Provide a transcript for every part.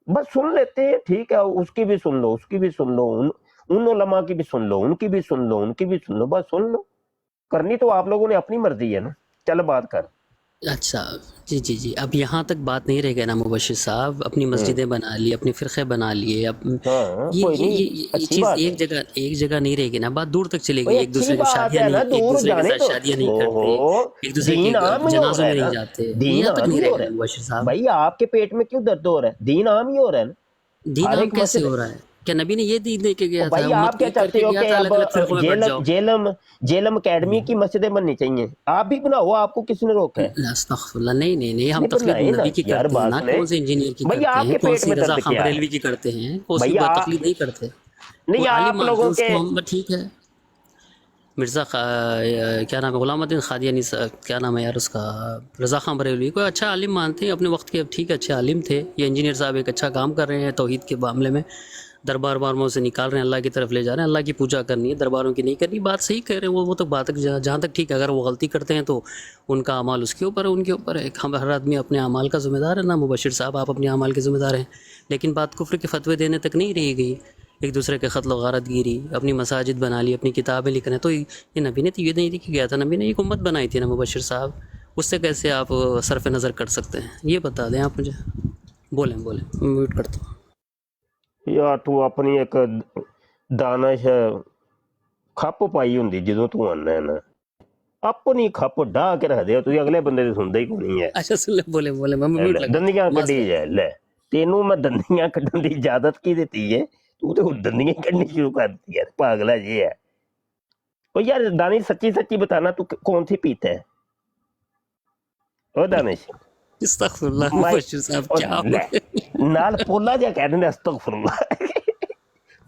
बस सुन लेते हैं, ठीक है, उसकी भी सुन लो, उसकी भी सुन लो, उन उलमा की भी सुन लो, उनकी भी सुन लो, उनकी भी सुन लो, बस सुन लो। करनी तो आप लोगों ने अपनी मर्जी है ना, चल बात कर। اچھا جی جی جی، اب یہاں تک بات نہیں رہ گئی نا مبشر صاحب، اپنی مسجدیں بنا لی، اپنے فرقے بنا لیے، اب ہاں یہ کوئی یہ نہیں، یہ یہ اچھی چیز بات ہے ایک جگہ نہیں رہے گی نا، بات دور تک چلے گی، بھائی، ایک اچھی دوسرے کو بات شادیاں ہے نا، نہیں، ایک دور دوسرے کے جانے ساتھ تو شادیاں نہیں کرتے، ہو، ایک دوسرے کے دین عام ہی ہو جنازوں رہا ہے میں نہیں نا، جاتے، دین یہاں تک عام نہیں ہی رہ ہو گئے رہا مبشر ہے صاحب۔ بھائی، آپ کے پیٹ میں کیوں درد ہو رہا ہے؟ دین عام ہی ہو رہا ہے نا، دین ہر عام ایک کیسے مسجد۔ ہو رہا ہے؟ کیا نبی نے یہ دین دے کے گیا تھا، بھائی امت آپ کو کیا ایک کر چاہتے کے ہو گیا کہ تھا، اب الگ الگ فرقوں میں بٹ جاؤ؟ جیلم اکیڈمی کی مسجدیں بننی چاہیے؟ آپ بھی بناؤ، آپ کو کس نے روکا ہے؟ استغفر اللہ، نہیں نہیں نہیں، ہم نہیں تقلید بنائے نا نبی کی یار، کرتے ہیں بات نا، سنیں کون سے انجینئر کی بھائی، کرتے آپ ہیں، کے کون پیٹ سی میں رضا درد خان کیا ہے؟ بریلوی کی کرتے ہیں، اس کی بھائی تقلید نہیں کرتے، نہیں، وہ عالم آپ مانتے لوگوں ہیں اس کے کو ہم، ٹھیک ہے۔ مرزا کیا نام ہے، غلام الدین قادیانی کیا نام ہے یار اس کا، رضا خان بریلوی کو اچھا عالم مانتے ہیں اپنے وقت کے، ٹھیک ہے، اچھے عالم تھے، یہ انجینئر صاحب ایک اچھا کام کر رہے ہیں توحید کے معاملے میں، دربار باروں سے نکال رہے ہیں، اللہ کی طرف لے جا رہے ہیں، اللہ کی پوجا کرنی ہے، درباروں کی نہیں کرنی، بات صحیح کہہ رہے ہیں وہ تو بات جہاں تک ٹھیک ہے، اگر وہ غلطی کرتے ہیں تو ان کا اعمال اس کے اوپر ہے، ان کے اوپر ہے، ہم ہر آدمی اپنے اعمال کا ذمہ دار ہے نا مبشر صاحب، آپ اپنے اعمال کے ذمہ دار ہیں، لیکن بات کفر کے فتوے دینے تک نہیں رہی گئی، ایک دوسرے کے قتل و غارت گیری، اپنی مساجد بنا لی، اپنی کتابیں لکھ رہے ہیں، تو یہ نبی نے تو یہ نہیں لکھ گیا تھا، نبی نے ایک امت بنائی تھی نا مبشر صاحب، اس سے کیسے آپ صرف نظر کر سکتے ہیں؟ یہ بتا دیں آپ مجھے، بولیں میوٹ کرتا ہوں۔ یار تو اپنی ایک دانش کھپ پائی ہوندی جدوں تو آنا ہے نا، اپنی کھپ ڈھا کے رکھ دے، تو اگلے بندے دی سندا ہی کوئی نہیں ہے۔ اچھا سن لیں، بولیں میں میوٹ لگاتا دندیاں ہوں، کڈی معذرت۔ جائے لے، تینوں میں دندیاں کڈن دی اجازت کی دیتی ہے، تو دندیاں کڈنی شروع کر دی ہے، پاگلا یہ ہے۔ او یار دانش، سچی بتانا، تو کون سی پیتا ہے؟ او دانش استغفر اللہ میں مبشر صاحب، کیا ہو لے گیا؟ نال پولا جا کہہ دینا استغفر اللہ۔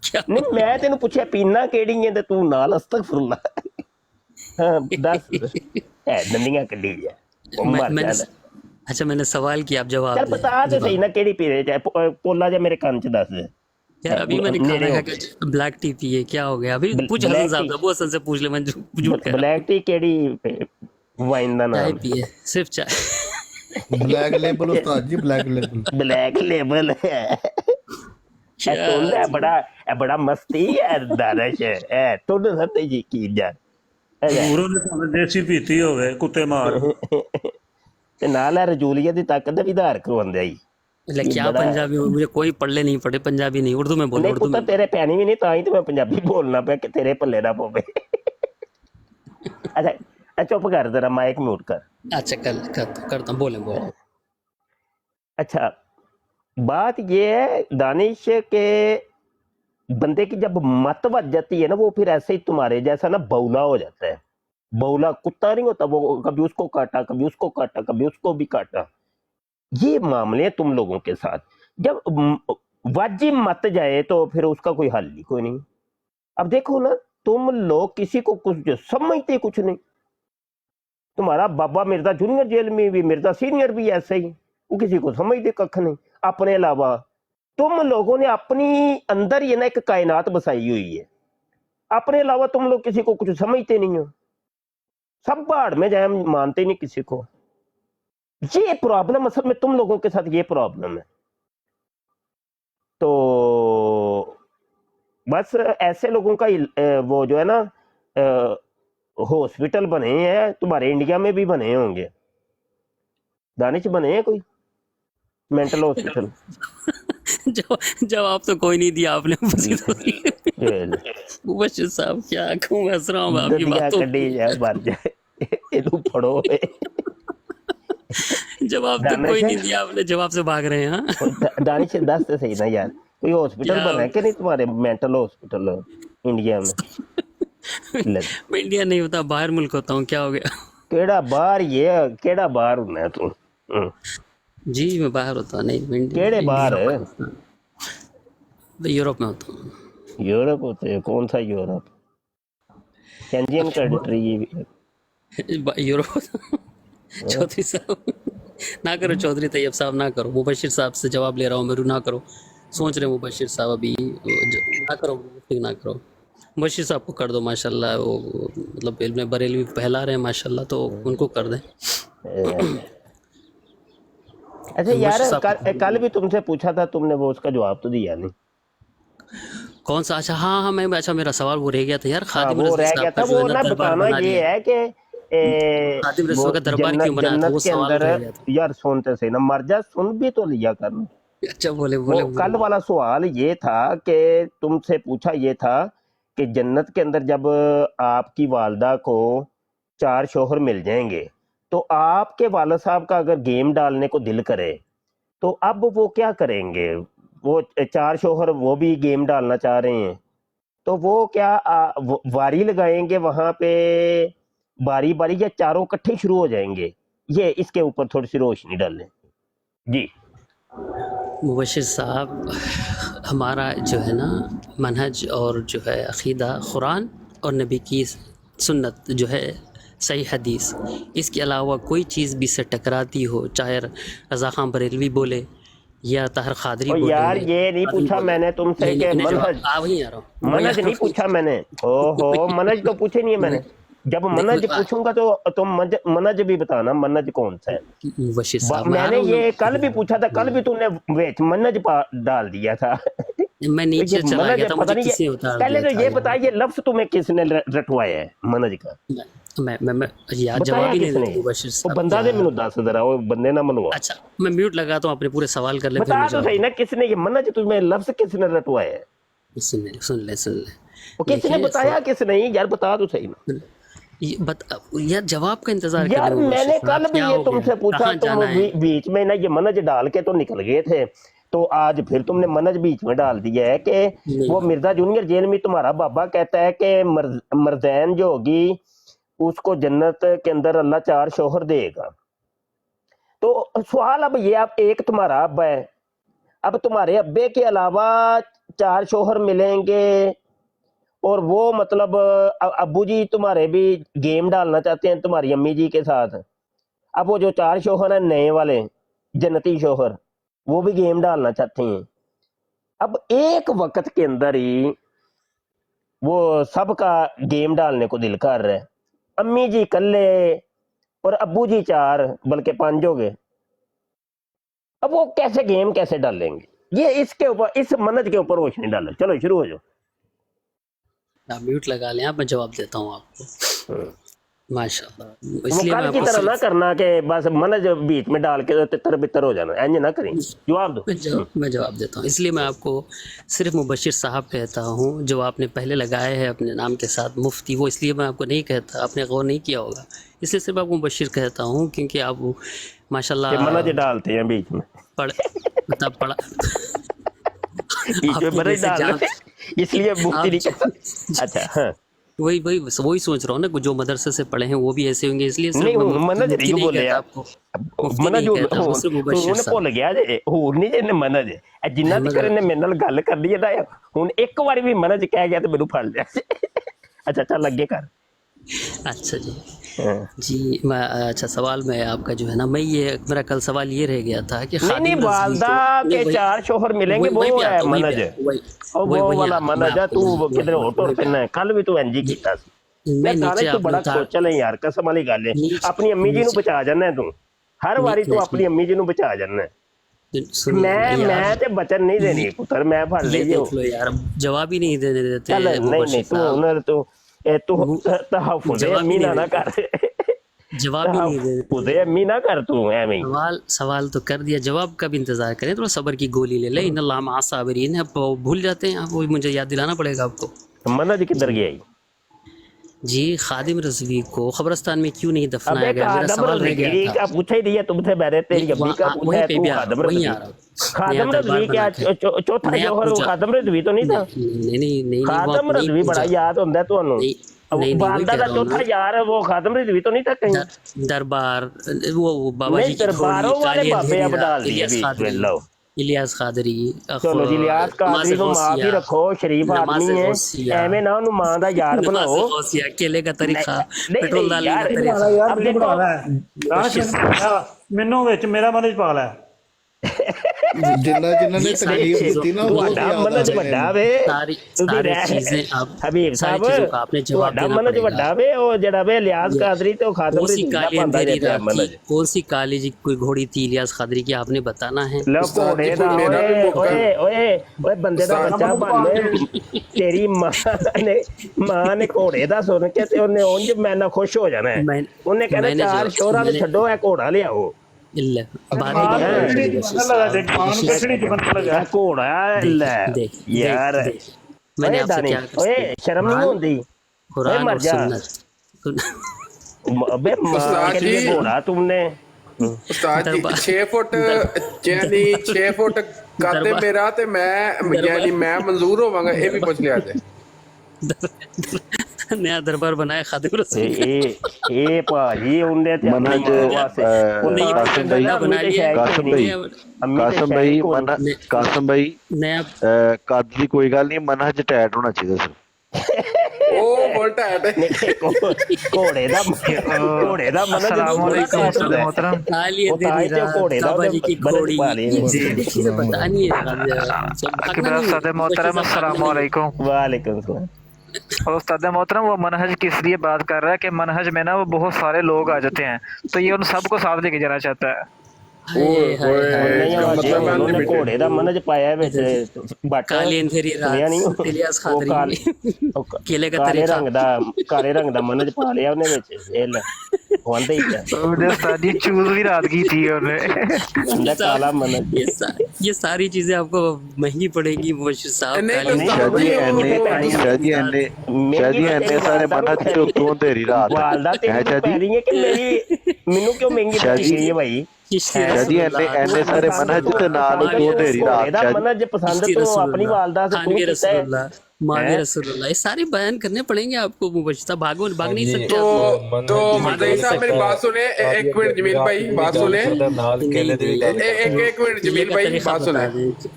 کیا ہو نہیں، میں تینوں پوچھیا پینا کیڑی ہے تے تو نال استغفر اللہ۔ ہاں دس، اے دندیاں کڈی جائے، او مر میں نے جانا۔ اچھا میں نے سوال کیا، آپ چل جواب دیں، بتا تے صحیح نا کیڑی پی رہے، چاہے پولا جا میرے کان چ دس دے، یار ابھی میں نے نیڑے کھانا کھا ہو کے کے۔ بلیک ٹی پی ہے، کیا ہو گیا؟ ابھی پوچھ حسن بلیک صاحب ٹی، سے، ابو حسن سے پوچھ لے، میں جھوٹ کہہ رہا ہوں۔ بلیک ٹی کیڑی وائن دا چائے نام؟ پیے، صرف چائے۔ بلیک لیبل استاد جی، بلیک لیبل۔ بلیک لیبل ہے اے کیا تند ہے، جی؟ بڑا مستی ہے دانش ہے تند ستے جی کی جان حضور نے بھاویں دیسی پیتی ہوئے کتے مار، تے نال ہے رجولیت دی طاقت دا بھی دھار کرواندے آئی، یہ کیا بڑا پنجابی میں، مجھے کوئی پڑھ نہیں پڑے، پنجابی نہیں، اردو میں بولو، نہیں اردو پتر میں بولو۔ تیرے پینی بھی نہیں، تاں ہی تو میں پنجابی بولنا پیا کہ تیرے پلے نہ پوے۔ اچھا چپ کر، ذرا مائک میوٹ کر۔ اچھا کرتا ہوں، بولیں۔ اچھا بات یہ ہے دانش کہ بندے کی جب مت بچ جاتی ہے نا، وہ پھر ایسے ہی تمہارے جیسا نا بولا ہو جاتا ہے، بولا کتا نہیں ہوتا، وہ کبھی اس کو کاٹا، کبھی اس کو کاٹا، کبھی اس کو بھی کاٹا، یہ معاملے ہیں تم لوگوں کے ساتھ۔ جب واجب مت جائے تو پھر اس کا کوئی حل ہی کوئی نہیں۔ اب دیکھو نا، تم لوگ کسی کو کچھ سمجھتے کچھ نہیں، تمہارا بابا مرزا جونیئر جیل میں بھی، مرزا سینئر بھی ایسے ہی، وہ کسی کو سمجھتے ککھ نہیں اپنے علاوہ۔ تم لوگوں نے اپنی اندر یہ نا ایک کائنات بسائی ہوئی ہے، اپنے علاوہ تم لوگ کسی کو کچھ سمجھتے نہیں ہو، سب باڑ میں جائیں، مانتے نہیں کسی کو۔ یہ پرابلم اصل میں تم لوگوں کے ساتھ یہ پرابلم ہے۔ تو بس ایسے لوگوں کا وہ جو ہے نا ہاسپٹل بنے ہیں، تمہارے انڈیا میں بھی بنے ہوں گے، دانش بنے ہیں کوئی مینٹل ہاسپٹل؟ جواب تو کوئی نہیں دیا آپ نے، مبشر صاحب کیا کہوں، میں ہنس رہا ہوں آپ کی دندیاں باتوں کڈی پہ، جائے مر جائے، یہ پڑھو۔ جواب تو کوئی دانش نہیں دیا آپ نے، جواب سے بھاگ رہے ہیں۔ ہاں دانش دس تو صحیح نا یار، کوئی ہاسپٹل کیا بنا ہے کہ نہیں تمہارے مینٹل ہاسپٹل انڈیا میں؟ میں انڈیا نہیں ہوتا، باہر ملک ہوتا ہوں، کیا ہو گیا؟ کیڑا باہر، یہ کیڑا باہر ہونا ہے تو؟ جی میں باہر ہوتا ہوں، نہیں میں کیڑے باہر؟ انڈیا پاکستان، میں یوروپ میں ہوتا ہوں۔ یورپ ہوتے ہیں؟ کون سا یورپ؟ شینجین کنٹری؟ یوروپ ہوتا ہوں۔ چودھری صاحب نہ کرو، چودھری طیب صاحب نہ کرو، مبشر صاحب سے جواب لے رہا ہوں، میرو نہ کرو، سوچ رہے ہیں مبشر صاحب ابھی، نہ کرو، نہ کرو، مبشر صاحب کو کر دو، ماشاءاللہ وہ مطلب علم بریلوی پھیلا رہے ہیں ماشاءاللہ، تو ان کو کر دیں۔ اچھا یار مبشر صاحب کل بھی تم سے پوچھا تھا تم نے وہ اس کا جواب تو دیا نہیں. کون سا؟ اچھا ہاں ہاں میں اچھا میرا سوال وہ رہ گیا تھا یار. ہاں خادم وہ رضوی رہ گیا صاحب تھا. کا جو ہے وہ نا نا دربار بتانا بنا یہ دیا. ہے کہ خادم وہ رضوی کا دربار کیوں بنایا تھا وہ جنت کے سوال اندر رہ گیا تھا. یار سنتے سے نا مر جا, سن بھی تو لیا کر. اچھا بولے وہ بولے کل بولے. والا سوال یہ تھا کہ تم سے پوچھا یہ تھا کہ جنت کے اندر جب آپ کی والدہ کو 4 شوہر مل جائیں گے تو آپ کے والد صاحب کا اگر گیم ڈالنے کو دل کرے تو اب وہ کیا کریں گے؟ وہ 4 شوہر وہ بھی گیم ڈالنا چاہ رہے ہیں تو وہ کیا واری لگائیں گے وہاں پہ باری باری, یا چاروں کٹھے شروع ہو جائیں گے؟ یہ اس کے اوپر تھوڑی سی روشنی ڈالیں جی. مبشر صاحب ہمارا جو ہے نا منہج اور جو ہے عقیدہ قرآن اور نبی کی سنت جو ہے صحیح حدیث, اس کے علاوہ کوئی چیز بھی سے ٹکراتی ہو, چاہے رضا خان بریلوی بولے یا طاہر قادری اور بولے یار یہ نہیں قادری پوچھا بولے. میں نے تم سے کہ نہیں جواب منہج وہیں آ رہا ہوں وہیں آ منہج رہا نہیں ہوں. پوچھا میں نے. او ہو منہج تو پوچھے نہیں ہے میں نے. جب منہج پوچھوں گا تو تم منہج بھی بتانا منہج کون سا ہے. مبشر صاحب میں میں آ نے رہا ہوں یہ کل بھی پوچھا تھا, کل بھی تم نے ویچ منہج ڈال دیا تھا. میں تو نیچے یہ چلا منہج گیا تھا, پتہ مجھے نہیں کسی نے اتار پہلے دیا تو تھا یہ یار. بتایا یہ لفظ تمہیں کس نے رٹوایا ہے منہج کا؟ میں یار جواب بتایا ہی نہیں کس نے؟ دیتے مبشر وہ صاحب بندہ دے یار. مینوں دس ذرا, وہ بندے نہ منوا. اچھا میں میوٹ لگاتا ہوں, اپنے پورے سوال کر لیں پھر بتا میں تو جواب صحیح نا کس نے یہ منہج تمہیں لفظ کس نے رٹوایا ہے؟ سن لیں. وہ کس نے بتایا کس نے؟ یار بتا تو صحیح نا. یار جواب کا انتظار کر یار لیں میں مبشر نے صاحب. کل بھی کیا یہ ہو تم گیا, سے پوچھا, کہاں تم جانا ہے؟ بیچ میں نا یہ منج ڈال کے تو نکل گئے تھے, تو آج پھر تم نے منج بیچ میں ڈال دیا ہے کہ وہ نہیں مرزا جونیئر جیل میں تمہارا بابا کہتا ہے کہ مرزین جو ہوگی اس کو جنت کے اندر اللہ 4 شوہر دے گا. تو سوال اب یہ, اب ایک تمہارا ابا ہے, اب تمہارے ابے کے علاوہ 4 شوہر ملیں گے اور وہ مطلب ابو جی تمہارے بھی گیم ڈالنا چاہتے ہیں تمہاری امی جی کے ساتھ. اب وہ جو 4 شوہر ہیں نئے والے جنتی شوہر وہ بھی گیم ڈالنا چاہتے ہیں. اب ایک وقت کے اندر ہی وہ سب کا گیم ڈالنے کو دل کر رہا ہے. امی جی کلے اور ابو جی 4 بلکہ 5 ہو گئے. اب وہ کیسے گیم کیسے ڈالیں گے؟ یہ اس کے اوپر, اس منج کے اوپر روشنی ڈالو. چلو شروع ہو جاؤ. آپ میوٹ لگا لیں, آپ میں جواب دیتا ہوں آپ کو. ماشاء اللہ. اس وہ لیے میں کل آپ کی کو طرح نہ صرف کرنا کہ بس منج بیچ میں ڈال کے تر بتر ہو جانا, اینج نہ کریں. جواب دو. میں جواب دیتا ہوں. اس لیے میں آپ کو صرف مبشر صاحب کہتا ہوں جو آپ نے پہلے لگائے ہیں اپنے نام کے ساتھ مفتی, وہ اس لیے میں آپ کو نہیں کہتا, آپ نے غور نہیں کیا ہوگا, اس لیے صرف آپ کو مبشر کہتا ہوں کیونکہ آپ ماشاء کہ منج اللہ ڈالتے ہیں بیچ میں, پڑھا بیچ میں آپ کو منج ویسے ڈال جہاں رہے اس لیے مفتی نہیں کہتا. اچھا ہاں وہی سوچ رہا ہوں نا, جو مدرسے سے پڑھے ہیں وہ بھی ایسے ہوں گے, اس لیے صرف نہیں میں منج مفتی نہیں نہیں بولے کہتا آپ. آپ کو, مفتی منج نہیں کہتا, وہ صرف مبشر ਉਹਨੇ ਭੁੱਲ صاحب. ਗਿਆ ਜੇ, ਹੋਰ ਨਹੀਂ ਜੇ ਮੰਨਜ ਜਿੰਨਾ ਚਿਰ ਇਹਨੇ ਮੇਰੇ ਨਾਲ ਗੱਲ ਕਰ ਲਈ ਇਹਦਾ ਹੁਣ ਇੱਕ ਵਾਰੀ ਵੀ ਮੰਨਜ ਕਹਿ ਗਿਆ ਤੇ ਮੈਨੂੰ ਫੜ ਲਿਆ. ਅੱਛਾ ਚੱਲ ਅੱਗੇ ਕਰ. اچھا جی میں اچھا سوال میں آپ کا جو ہے نا, میں یہ میرا کل سوال یہ رہ گیا تھا کہ نہیں خادم رضوی والدہ کے 4 شوہر ملیں گے, وہی وہ پہ ہے آتا ہوں, منج. وہ والا منج ہے. تو کدھر ہو ٹر پینا ہے, کل بھی تو انج ہی کیتا سی. میں ਯਾਰ ਦਾਨਿਸ਼ نیچے ਤੂੰ آپ نے ਬੜਾ اتار ਖੋਚਲ ਹੈ ਯਾਰ, ਕਸਮ ਵਾਲੀ ਗੱਲ ਹੈ. ਆਪਣੀ ਅੰਮੀ ਜੀ ਨੂੰ نیچے ਬਚਾ ਜਾਣਾ ਤੂੰ, ਹਰ ਵਾਰੀ ਤੂੰ ਆਪਣੀ ਅੰਮੀ ਜੀ ਨੂੰ ਬਚਾ ਜਾਣਾ. ਮੈਂ ਤੇ ਬਚਨ ਨਹੀਂ ਦੇਣੀ ਪੁੱਤਰ, ਮੈਂ ਫੜ یہ ਲਈ. دیکھ لو یار, جواب ہی نہیں دینے دیتے ਚੱਲ ਨਹੀਂ مبشر ਤੂੰ صاحب, ਉਹਨਾਂ ਤੂੰ ਤਹਫੁਜ਼ جواب ہی ਅੰਮੀ نہیں ਨਾ دیتے, ਕਰ. جواب ہی نہیں دیتے. تحفظ امی نہ کر تو ایویں. سوال تو کر دیا, جواب کا بھی انتظار کریں, تھوڑا صبر کی گولی لے لیں. ان اللہ مع الصابرین, اب بھول جاتے ہیں, وہ مجھے یاد دلانا پڑے گا آپ کو. منج کدھر گیا؟ جی خادم رضوی کو قبرستان میں کیوں نہیں ابے دفنایا گیا, میرا خادم سوال رہ گیا رضوی تھا. کا پوچھا ہی دیا تم سے, میں نے تیری امی کا پوچھا وہیں ہے, پہ تو بھی آ رہا خادم ہوں, وہیں رضوی. آ رہا ہوں. نیا خادم دربار رضوی بنا کیا کے چوتھا نیا جوہر پوجا, خادم رضوی تو نہیں تھا؟ نہیں خادم رضوی بڑا یاد ہوتا ہے تمہیں. نہیں وہی والدہ کہہ کا رہا ہوں چوتھا نا, یار وہ خادم رضوی تو نہیں تھا کہیں؟ دربار وہ بابا جی نہیں کی تھوڑی, درباروں والے کالی بابے اب اندھیری رات, ڈال دیے الیاس بیچ میں. قادری, لو الیاس قادری, چلو جی, الیاس قادری نماز کو معاف ہی غوثیہ, رکھو, شریف نماز آدمی ہے, غوثیہ, ایویں نہ انہوں ماں دا یار نماز بناؤ. غوثیہ, کیلے کا طریقہ, نہیں پیٹرول نہیں ڈالنے یار, کا طریقہ. ਯਾਰ اب ਮੈਨੂੰ دیکھو ਬਣਾ ਲੈ, ਮੈਨੂੰ ਵਿੱਚ ਮੇਰਾ ਮਨਜ ਪਾ ਲੈ. जिन्ना जिन्ना ने ये सारी तकलीफ चीजों दी ना वो ਤੁਹਾਡਾ याद आ ਮਨਜ रहे ਵੱਡਾ हैं ਵੇ सारी ਤੁਸੀਂ सारी ਰਹਿ- चीजें आप ਹਬੀਬ सारी ਸਾਹਿਬ चीजों का आपने जवाब ਤੁਹਾਡਾ देना ਮਨਜ पड़ेगा। ਵੱਡਾ ਵੇ ਉਹ ਜਿਹੜਾ ਵੇ ਲਿਆਜ਼ ਕਾਦਰੀ ਤੇ ਉਹ ਖਾਤਮ कौन सी ਦੀ काली ਪਾਉਂਦਾ अंधेरी ਜਿੱਥੇ रात ਮਨਜ थी, कौन सी काली जी कोई घोड़ी थी इलियास कादरी की, आपने बताना है। ਲੋ ਘੋੜੇ ਦਾ ਮੇਰਾ ਵੀ ਓਏ ਮੌਕਾ- ਓਏ ਓਏ ਓਏ ਬੰਦੇ ਦਾ ਬੱਚਾ ਬਣ ਓਏ ਤੇਰੀ ਮਾਂ ਨੇ ਘੋੜੇ ਦਾ ਸੁਣ ਕੇ ਤੇ ਉਹਨੇ ਉਂਝ ਮੈਂ ਨਾ ਖੁਸ਼ ਹੋ ਜਾਣਾ ਹੈ। मैं- ਉਹਨੇ ਕਹਿੰਦਾ मैंने ਚਾਰ जो- ਸ਼ੋਰਾਂ ਨੂੰ मैंने- ਛੱਡੋ ਇਹ ਘੋੜਾ ਲਿਆਓ इल्ल, बात पान ही नहीं पेशड़ी करेंगे। च बनने लगा देख पान पेशड़ी च बनने लगा ਇਹ ਘੋੜਾ ਲੈ देख, ਯਾਰ देख, मैंने ਓਏ आपसे ਦਾਨੀ क्या ਓਏ कहा? ਸ਼ਰਮ ਨਹੀਂ ਹੁੰਦੀ कुरान मर और जा। सुन्नत। अबे माँ उस्ताद के लिए जी। घोड़ा तुमने ਉਸਤਾਦ ਜੀ दरबार- 6 ਫੁੱਟ ਯਾਨੀ 6 ਫੁੱਟ ਕਾਤੇ ਦਰਬਾਰ- ਮੇਰਾ ਤੇ ਮੈਂ ਯਾਨੀ ਮੈਂ ਮਨਜ਼ੂਰ ਹੋਵਾਂਗਾ ਇਹ ਵੀ ਪੁੱਛ ਲਿਆ ਜੇ नया दरबार बनाया खादिम रसूल का। ਇਹ ਭਾਜੀ ਉਹਨੇ ਤੇ ਆਪਣੀ ਮਨਜ, ਮਾਂ ਵਾਸਤੇ ਉਹਨੇ ਉਹ ਕਾਸਿਮ ਭਾਈ, ਬਣਾ ਲਿਆ। ਕਾਸਿਮ ਭਾਈ, ਕਾਸਮ ਭਾਈ ਕਾਸਮ ਭਾਈ नया ਕੱਦ ਦੀ ਕੋਈ ਗੱਲ ਨਹੀਂ, ਮਨਹਜ ਟੈਟ ਹੋਣਾ ਚਾਹੀਦਾ ਸੀ। ਉਹ ਬੋਲਟਾ ਹੈ ਘੋੜੇ ਦਾ ਮਨਜ काली वो ताई अंधेरी तो रात, घोड़े दा काबा जी की बड़े घोड़ी, पाले ये हैं। सारी चीजें बतानी है। उस्ताद मोहतरम अस्सलाम वालेकुम। वालेकुम सलाम। और उस्ताद मोहतरम वो मनहज किस लिए बात कर रहा है कि मनहज में ना वो बहुत सारे लोग आ जाते हैं, तो ये उन सबको साथ लेके जाना चाहता है। नहीं मतलब उन्होंने घोड़े ਦਾ ਮਨਜ ਪਾਇਆ ਵਿੱਚ ਬਟ काली अंधेरी ਸੁਣਿਆ ਨੀ रात, इलियास कादरी ਉਹ केले का ਕਾਲੇ तरीका। ਕਾਲੇ ਰੰਗ ਦਾ ਮਨਜ ਪਾ ਲਿਆ ਉਹਨੇ ਵਿੱਚ ਇਹ ਲੈ ਹੁੰਦੇ ਹੀ ਆ तो उस्ताद जी चूज भी रात की थी उन्हें। ਹੁੰਦਾ ਕਾਲਾ ਮਨਜ ये सारी चीजें आपको महंगी पड़ेगी मुबश्शिर साहब। नहीं, काली- उस्ताद ਸ਼ਾਦੀ ਐਨੇ ਸਾਰੇ ਮਨਹਜ ਤੇ ਉੱਤੋਂ ਅੰਧੇਰੀ ਰਾਤ ਵਾਲਦਾ ਤੇ ਹੈ ਪੈ ਸ਼ਾਦੀ ਰਹੀ ਹੈ ਕਿ ਮੈਨੂੰ ਕਿਉਂ ਮਹਿੰਗੀ ਪਈ ਗਈ ਹੈ ਭਾਈ किश्ती ਸ਼ਾਦੀ ਐਨੇ ਸਾਰੇ ਮਨਹਜ ਤੇ ਨਾਲ ਉੱਤੋਂ ਅੰਧੇਰੀ ਘੋੜੇ ਰਾਤ ਦਾ ਸ਼ਾਦੀ ਮਨਜ ਪਸੰਦ ਤੋਂ ਆਪਣੀ ਵਾਲਦਾ से तू खानवी कितना है रसूलुल्लाह, मावी रसूलुल्लाह, ये सारे बयान करने पड़ेंगे आपको मुबश्शिर साहब। भाग नहीं सकते आप। तो मदई साहब मेरी बात सुने एक मिनट जमील भाई बात सुने एक मिनट जमील भाई बात सुने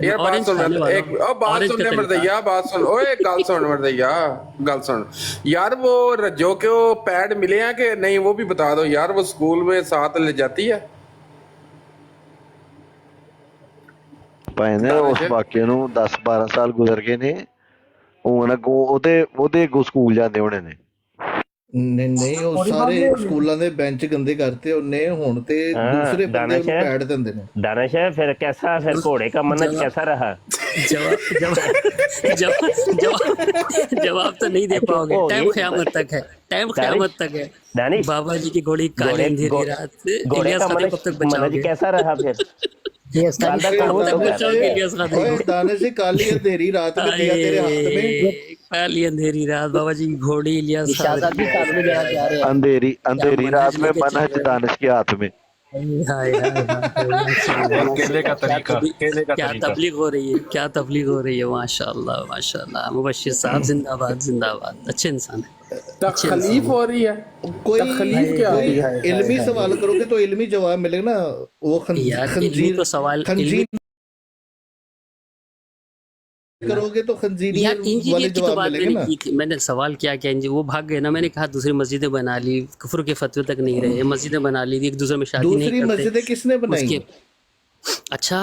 यार बात सुन एक बात सुनने मरदैया बात सुन ओए गल सुन मरदैया गल सुन यार वो जो के वो पैड मिले हैं कि नहीं वो भी बता दो यार वो स्कूल में साथ ले जाती है ਭਾਵੇਂ ਉਸ ਵਾਕਿਆ ਨੂੰ 10-12 ਸਾਲ ਗੁਜ਼ਰ ਗਏ ਨੇ, ਹੁਣ ਅੱਗੋਂ ਉਹਦੇ ਅੱਗੋਂ ਸਕੂਲ ਜਾਂਦੇ ਹੋਣੇ ਨੇ। ਨਹੀਂ ਉਹ ਸਾਰੇ ਸਕੂਲਾਂ ਦੇ ਬੈਂਚ ਗੰਦੇ ਕਰਤੇ ਉਹਨੇ, ਹੁਣ ਤੇ ਦੂਸਰੇ ਬੰਦੇ ਨੂੰ ਪੈਡ ਦਿੰਦੇ ਨੇ। दानिश है फिर कैसा फिर घोड़े का मनज कैसा रहा जवाब तो नहीं दे पाओगे। टाइम क़यामत तक है, टाइम क़यामत तक है। दानिश बाबा जी की घोड़ी काली अंधेरी रात, घोड़े इलियास का खादिम कब तक मनज बचाओगे? कैसा रहा फिर वालदा कब कौन तक सा बचाओगे इलियास खादिम ओए को? दानिश काली अंधेरी रात में दिया तेरे हाथ में। काली अंधेरी रात, बाबा जी की घोड़ी, इलियास खादिम। अंधेरी रात में मनहज दानिश के हाथ में। हाय केले का तरीका क्या तबलीग हो रही है, क्या तबलीग हो रही है। माशाल्लाह माशाल्लाह, मुबश्शिर साहब जिंदाबाद जिंदाबाद, अच्छे इंसान है। तकलीफ हो रही है कोई तकलीफ क्या कोई है? इल्मी सवाल करोगे तो इल्मी जवाब मिलेगा ना। वो यार इल्मी तो सवाल खंजीर करोगे तो खंजीर यार वाले इंजीनियर की तो जवाब बात मिलेंगे मैंने ना। की थी। मैंने सवाल किया क्या वो भाग गए ना। मैंने कहा दूसरी मस्जिदें बना ली, कुफर के फतवे तक नहीं रहे, मस्जिदें बना ली, एक दूसरे में शादी नहीं दूसरी करते। मस्जिदें किसने बनाई? उसके अच्छा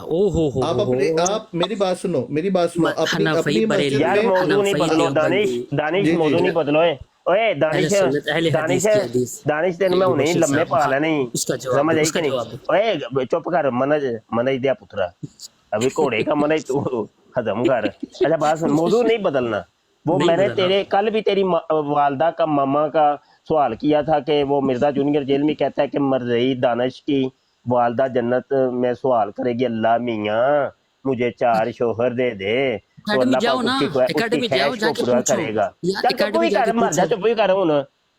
ओ हो आप अपने आप मेरी बात सुनो अपनी हनफी बरेली। यार मस्जिद में मौजू नहीं हनफी बदलो देवबंदी। दानिश जी, मौजू जी। नहीं बदलो ओए दानिश अहले सुन्नत, अहले दानिश हदीस की हदीस। दानिश तेन मैं हुने मुबश्शिर लम्बे साहब, पा लेने उसका जवाब समझ दो, आई उसका कि जवाब नहीं ओए चुप कर मनज मनज दिया पुत्रा अभी घोड़े का मनज तू खत्म कर। अच्छा बात सुन मौजू नहीं बदलना वो नहीं मैंने बदलना। तेरे कल भी तेरी वालदा का मामा का सवाल किया था कि वो मिर्जा जूनियर जेल में कहता है कि मरज़ई दानिश की वालदा जन्नत में सवाल करेगी अल्लाह मियाँ मुझे 4 शोहर दे दे तो एकेडमी अल्लाह जाओ पाक ना, उसकी एकेडमी ख्वाहिश जाओ, को जाके पूरा पूछो। करेगा यार, चल चुप एकेडमी ही कर जाके मर जा पूछो। चुप ही कर हुन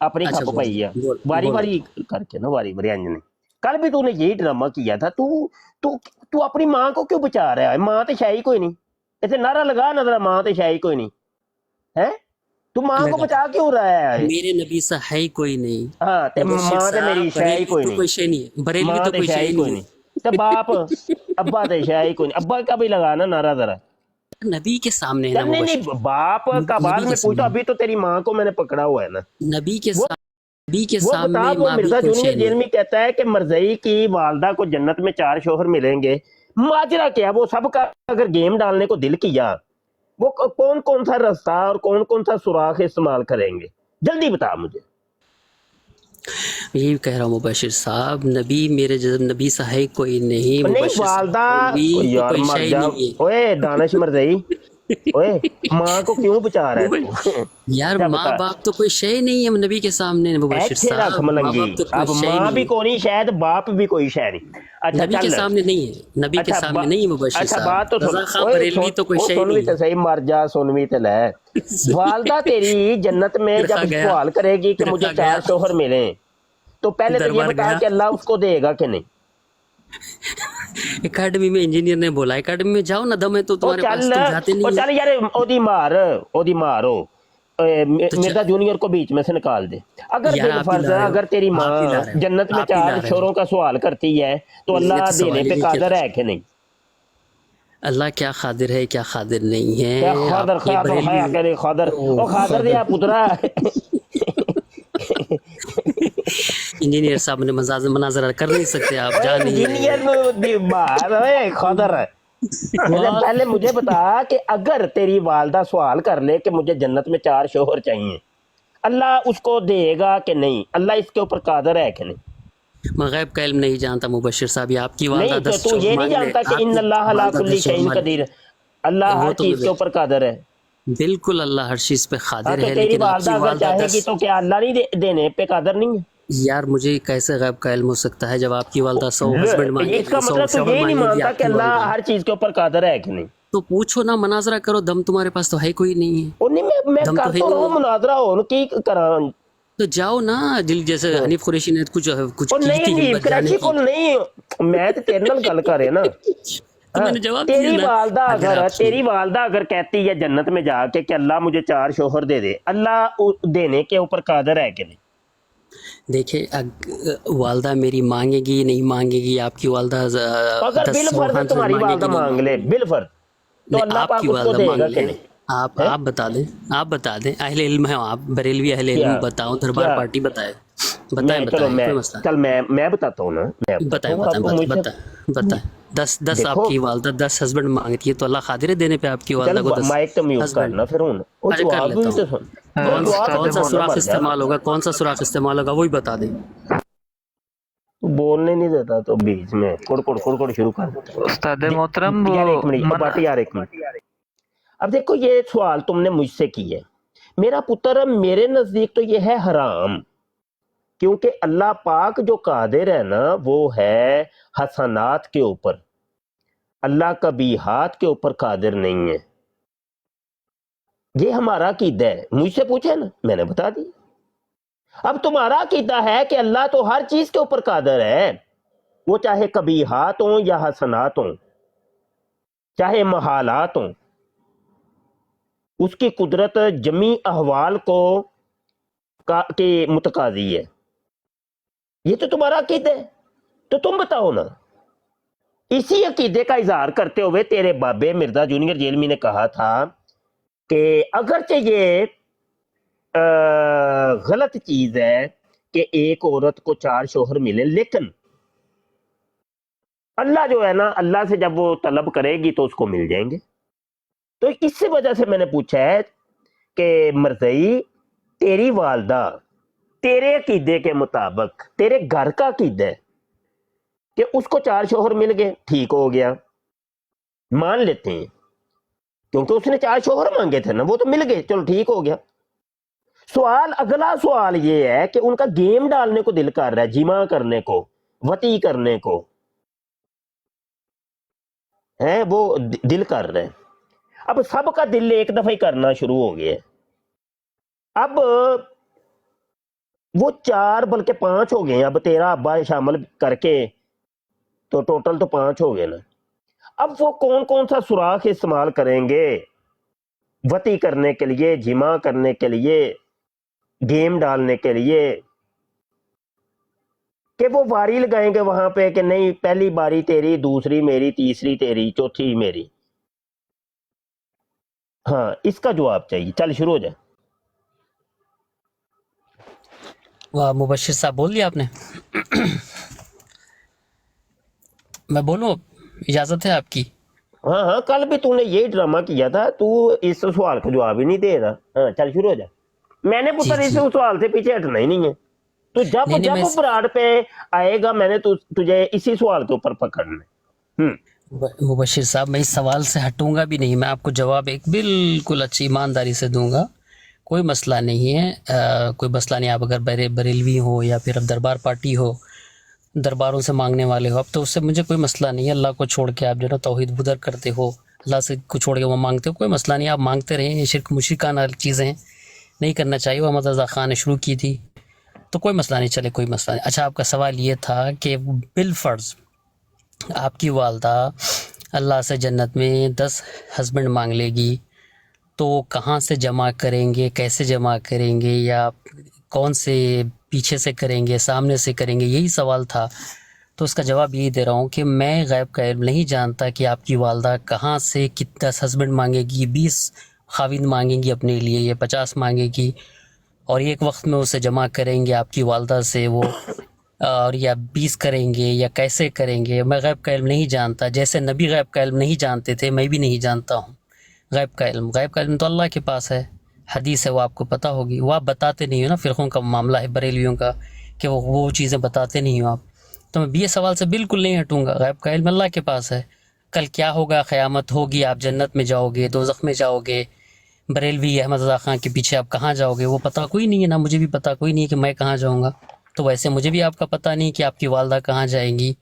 अपनी अच्छा, खप बोल, पई है बोल, बारी बोल। बारी करके ना बारी बारी अंजनी कल भी तूने यही ड्रामा किया था तू तू तू अपनी माँ को क्यों बचा रहा है माँ तो शाही कोई नहीं इसे नारा लगा ना जरा माँ तो शाही कोई नहीं है तू माँ को लगा। बचा क्यों रहा है मेरे नबी सा है ही कोई नहीं। हाँ ते मुबश्शिर माँ तो साहब, मेरी शाही बरेलवी कोई तो नहीं कोई शे नहीं है, बरेलवी माँ तो तो कोई शे शाही ही कोई नहीं नहीं तो बाप अब्बा तो शाही कोई नहीं अब्बा का भी लगाना नारा जरा है। नबी के सामने है ना नहीं मुबश्शिर। नहीं बाप का बाद नबी में के पूछो सामने। अभी तो तेरी माँ को मैंने पकड़ा हुआ है ना नबी के वो- नबी के वो सामने बता वो माँ भी मिर्जा कोई शे जूनियर नहीं जेल में कहता है कि मरज़ई की वालदा को जन्नत में 4 शोहर मिलेंगे माजरा क्या, वो सबका अगर गेम डालने को दिल किया, वो कौन कौन सा रास्ता और कौन कौन सा सुराख इस्तेमाल करेंगे, जल्दी बता मुझे। यही कह रहा हूँ मुबशिर साहब, नबी मेरे जैसे नबी सा है कोई नहीं। नहीं मुबशिर साहब, वालदा, नबी तो यार कोई मर शय जा, नहीं है। ओए दानिश मर्ज़ई, ओए माँ को क्यों बचा रहा है तू? यार क्या माँ बता? बाप तो कोई शय नहीं है नबी के सामने मुबशिर ऐसे रख साहब, माँ मलंगी, बाप तो अब कोई शय माँ भी नहीं है। कोई नहीं शायद, बाप भी कोई शय नहीं। अच्छा नबी के चल, सामने नहीं है, नबी के अच्छा सामने नहीं है मुबशिर अच्छा साहब। बात तो सुन, रज़ा खां ओए बरेलवी तो कोई शय सुन भी नहीं तो है। सही, मर जा, सुन भी तो ले। वालदा तेरी जन्नत में फिर जब खा गया, सवाल करेगी कि फिर मुझे खा 4 गया, शोहर मिले, तो पहले तो ये दरबार बता गया। कि अल्लाह उसको देगा कि नहीं। एकेडमी में इंजीनियर ने बोला एकेडमी में जाओ ना, दम है तो ओ तुम्हारे पास, चल, तुम जाते ओ नहीं चल है। यार, ओदी मारो तो मिर्जा जूनियर को बीच में से निकाल दे। अगर यार आप ही बिलफर्ज ला रहे हो, अगर तेरी आप ही ला माँ रहे हो, जन्नत में आप ही ला 4 रहे हो। शोरों का सवाल करती है, तो ये अल्लाह तो देने सवाल ही पे नहीं कादर किया। है कि नहीं? अल्लाह क्या खादिर है क्या खादिर नहीं है। क्या खादर आप ये खादर बरेलवी है कि खादर, ओ खादर दिया पुत्रा। इंजीनियर साहब ने मनाजरा कर नहीं सकते, आप जा नहीं रहे इंजीनियर हैं। में दी बात है खादर। अच्छा पहले मुझे बता कि अगर तेरी वालदा सवाल कर ले कि मुझे जन्नत में 4 शोहर चाहिए, अल्लाह उसको देगा कि नहीं? अल्लाह इसके ऊपर कादर है कि नहीं? मैं गैब का इल्म नहीं जानता मुबशिर साहब, ये आपकी वालदा नहीं तो 10 तू शोहर ये नहीं मांग ले, जानता कि इन आपकी अल्लाह अला वालदा कुल्ली 10 शोहर शैइन मांग कदीर, अल्लाह वो हर तो चीज के मुझे ऊपर कादर है। बिल्कुल अल्लाह हर चीज पे हाँ खादिर तो है, तेरी लेकिन वालदा आपकी अगर वालदा चाहेगी 10। तो क्या अल्लाह नहीं देने पे कादर नहीं है? यार मुझे कैसे गैब का इल्म हो सकता है जब आपकी वालदा 100 हस्बैंड मांगेगी, इसका 100 मतलब तू शोहर यही नहीं मांगेगी मानता कि आपकी अल्लाह वालदा। हर चीज के ऊपर कादर है कि नहीं? तो पूछो ना, मनाजरा करो, दम तुम्हारे पास तो है कोई नहीं है, और नहीं मैं दम तो कर है तो रहा नहीं हूँ है। मुनाजरा हो की करा। तो जाओ ना, दिल जैसे हनीफ कुरैशी ने कुछ और की नहीं थी नहीं हिम्मत जाने कराची की, को नहीं, मैं तो तेरे नाल गल कर रहा ना। तो हाँ, मैंने जवाब दिया ना। तेरी वालदा अगर कहती है जन्नत में जाके कि अल्लाह मुझे 4 शोहर दे दे, अल्लाह देने के ऊपर कादर है कि नहीं? देखिए वालदा मेरी मांगेगी नहीं मांगेगी, आपकी वालदा अगर 10 बिल फर्ज तुम्हारी मांगेगी वालदा नहीं मांग ले, मांगेगी। बिल फर्ज, तो नहीं, अल्लाह आपकी पाक उसको वालदा मांग देगा कि ले, नहीं? आप बता दें, आप बता दें, अहले इल्म है आप, बरेलवी अहले क्या इल्म, बताओ दरबार क्या पार्टी बताए, मैं बताएं चलो बताएं, कोई मसला चल मैं बताता हूँ ना, मैं नहीं। बताता बताएं हूँ बताएं आप मुझसे। बताएं बताएं 10 देखो आपकी वालदा 10 हस्बैंड मांगती है, तो अल्लाह खादिर है देने पे आपकी चल वालदा को 10 माइक तो म्यूट हस्बैंड। करना फिर हूँ, वो अच्छा कर जवाब लेता भी तो हूँ। सुन, वो जवाब कौन तो सा सुन ना, सुराख मर जा। इस्तेमाल होगा, कौन सा सुराख इस्तेमाल होगा वही बता दें। तू बोलने नहीं देता तो बीच में कुड़ शुरू कर देता उस्ताद है। मोहतरम यार एक वो मिनट बाटी यार, एक मिनट। अब देखो ये सवाल तुमने मुझसे की है मेरा पुत्र, मेरे नजदीक तो ये है हराम, क्योंकि अल्लाह पाक जो कादिर है ना वो है हसनात के ऊपर, अल्लाह कबीहात के ऊपर कादिर नहीं है। ये हमारा अकीदा है, मुझसे पूछे ना मैंने बता दी। अब तुम्हारा अकीदा है कि अल्लाह तो हर चीज के ऊपर कादिर है, वो चाहे कबीहात हो या हसनात हो, चाहे महालात हो, उसकी कुदरत जमी अहवाल को के मुतकाजी है। ये तो तुम्हारा अकीदा है, तो तुम बताओ ना। इसी अकीदे का इजहार करते हुए तेरे बाबे मिर्जा जूनियर जेलमी ने कहा था कि अगरचे ये गलत चीज है कि एक औरत को 4 शोहर मिले, लेकिन अल्लाह जो है ना, अल्लाह से जब वो तलब करेगी तो उसको मिल जाएंगे। तो इसी वजह से मैंने पूछा है कि मर्ज़ई तेरी वालदा तेरे अकीदे के मुताबिक, तेरे घर का अकीदा है कि उसको 4 शोहर मिल गए, ठीक हो गया, मान लेते हैं, क्योंकि उसने 4 शोहर मांगे थे ना, वो तो मिल गए, चलो ठीक हो गया। सवाल, अगला सवाल ये है कि उनका गेम डालने को दिल कर रहा है, जिमा करने को, वती करने को है, वो दिल कर रहा है। अब सबका दिल एक दफा ही करना शुरू हो गया। अब वो 4 बल्कि 5 हो गए, अब तेरा अब्बा शामिल करके तो टोटल तो 5 हो गए ना। अब वो कौन कौन सा सुराख इस्तेमाल करेंगे वती करने के लिए, जिमा करने के लिए, गेम डालने के लिए, कि वो वारी लगाएंगे वहां पे कि नहीं पहली बारी तेरी, दूसरी मेरी, तीसरी तेरी, चौथी मेरी। हाँ इसका जवाब चाहिए, चल शुरू हो जाए। वाह मुबशिर साहब बोल दिया आपने। मैं बोलूँ? इजाज़त है आपकी? हाँ हाँ, कल भी तूने यही ड्रामा किया था, तू इस सवाल का जवाब ही नहीं दे रहा। हाँ चल शुरू हो जा। मैंने जी पुत्र इस जी सवाल से पीछे हटना ही नहीं है। तू जब नहीं नहीं जब मैं ब्राड पे आएगा मैंने तुझे इसी सवाल के ऊपर पकड़ना है। मुबशिर साहब, मैं इस सवाल से हटूंगा भी नहीं, मैं आपको जवाब एक बिल्कुल अच्छी ईमानदारी से दूंगा, कोई मसला नहीं है। कोई मसला नहीं। आप अगर बरेलवी हो या फिर अब दरबार पार्टी हो, दरबारों से मांगने वाले हो, अब तो उससे मुझे कोई मसला नहीं है। अल्लाह को छोड़ के आप जो है तौहीद बुदर करते हो, अल्लाह से को छोड़ के वो मांगते हो, कोई मसला नहीं, आप मांगते रहें। ये शिरक मुशरिकाना चीज़ें हैं, नहीं करना चाहिए। वो अहमद रज़ा ख़ान ने शुरू की थी, तो कोई मसला नहीं, चले कोई मसला नहीं। अच्छा, आपका सवाल ये था कि बिलफ़र्ज़ आपकी वालदा अल्लाह से जन्नत में 10 हस्बैंड मांग लेगी, तो कहाँ से जमा करेंगे, कैसे जमा करेंगे, या कौन से पीछे से करेंगे, सामने से करेंगे, यही सवाल था। तो उसका जवाब यही दे रहा हूँ कि मैं गैब का इल्म नहीं जानता कि आपकी वालदा कहाँ से कितना हस्बैंड मांगेगी, 20 खाविंद मांगेंगी अपने लिए या 50 मांगेगी, और एक वक्त में उसे जमा करेंगे आपकी वालदा से वो, और या 20 करेंगे या कैसे करेंगे, मैं गैब का इल्म नहीं जानता। जैसे नबी गैब का इल्म नहीं जानते थे, मैं भी नहीं जानता हूँ गैब का इल्म तो अल्लाह के पास है। हदीस है, वो आपको पता होगी, वो आप बताते नहीं हो ना। फ़िरक़ों का मामला है बरेलियों का कि वो चीज़ें बताते नहीं हो आप। तो मैं ये सवाल से बिल्कुल नहीं हटूँगा। गैब का इल्म अल्लाह के पास है। कल क्या होगा, क़यामत होगी, आप जन्नत में जाओगे, दोज़ख में जाओगे, बरेलवी अहमद रज़ा ख़ान के पीछे आप कहाँ जाओगे, वो पता कोई नहीं है ना, मुझे भी पता कोई नहीं है कि मैं कहाँ जाऊँगा। तो वैसे मुझे भी आपका पता नहीं कि आपकी वालदा कहाँ जाएंगी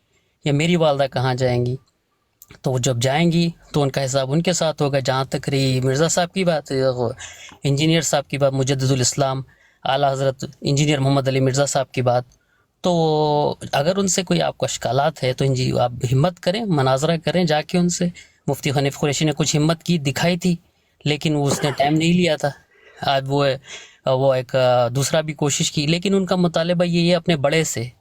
या मेरी वालदा कहाँ जाएंगी। तो जब जाएंगी तो उनका हिसाब उनके साथ होगा। जहाँ तक रही मिर्ज़ा साहब की बात, इंजीनियर साहब की बात, मुजद्दिदुल इस्लाम आला हज़रत इंजीनियर मोहम्मद अली मिर्ज़ा साहब की बात, तो अगर उनसे कोई आपको अश्कालात है तो आप हिम्मत करें, मनाजरा करें जाके उनसे। मुफ्ती हनीफ कुरैशी ने कुछ हिम्मत की, दिखाई थी, लेकिन उसने टाइम नहीं लिया था। आज वो एक दूसरा भी कोशिश की, लेकिन उनका मुतालबा ये है अपने बड़े से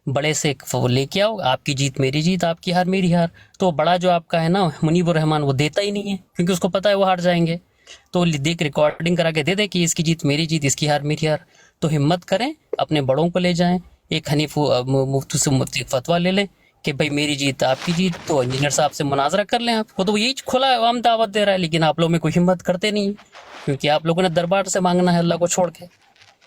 वो लेके आओ, आपकी जीत मेरी जीत, आपकी हार मेरी हार। तो बड़ा जो आपका है ना मुनीबुर रहमान, वो देता ही नहीं है, क्योंकि उसको पता है वो हार जाएंगे। तो देख रिकॉर्डिंग करा के दे दे कि इसकी जीत मेरी जीत, इसकी हार मेरी हार। तो हिम्मत करें, अपने बड़ों को ले जाएं, एक हनीफ मुफ्ती से मुफ्ती फतवा ले लें कि भाई मेरी जीत आपकी जीत। तो इंजीनियर साहब से मुनाजरा कर लें आप, वो तो यही खुला आम दावत दे रहा है, लेकिन आप लोग में कोई हिम्मत करते नहीं, क्योंकि आप लोगों ने दरबार से मांगना है अल्लाह को छोड़ के।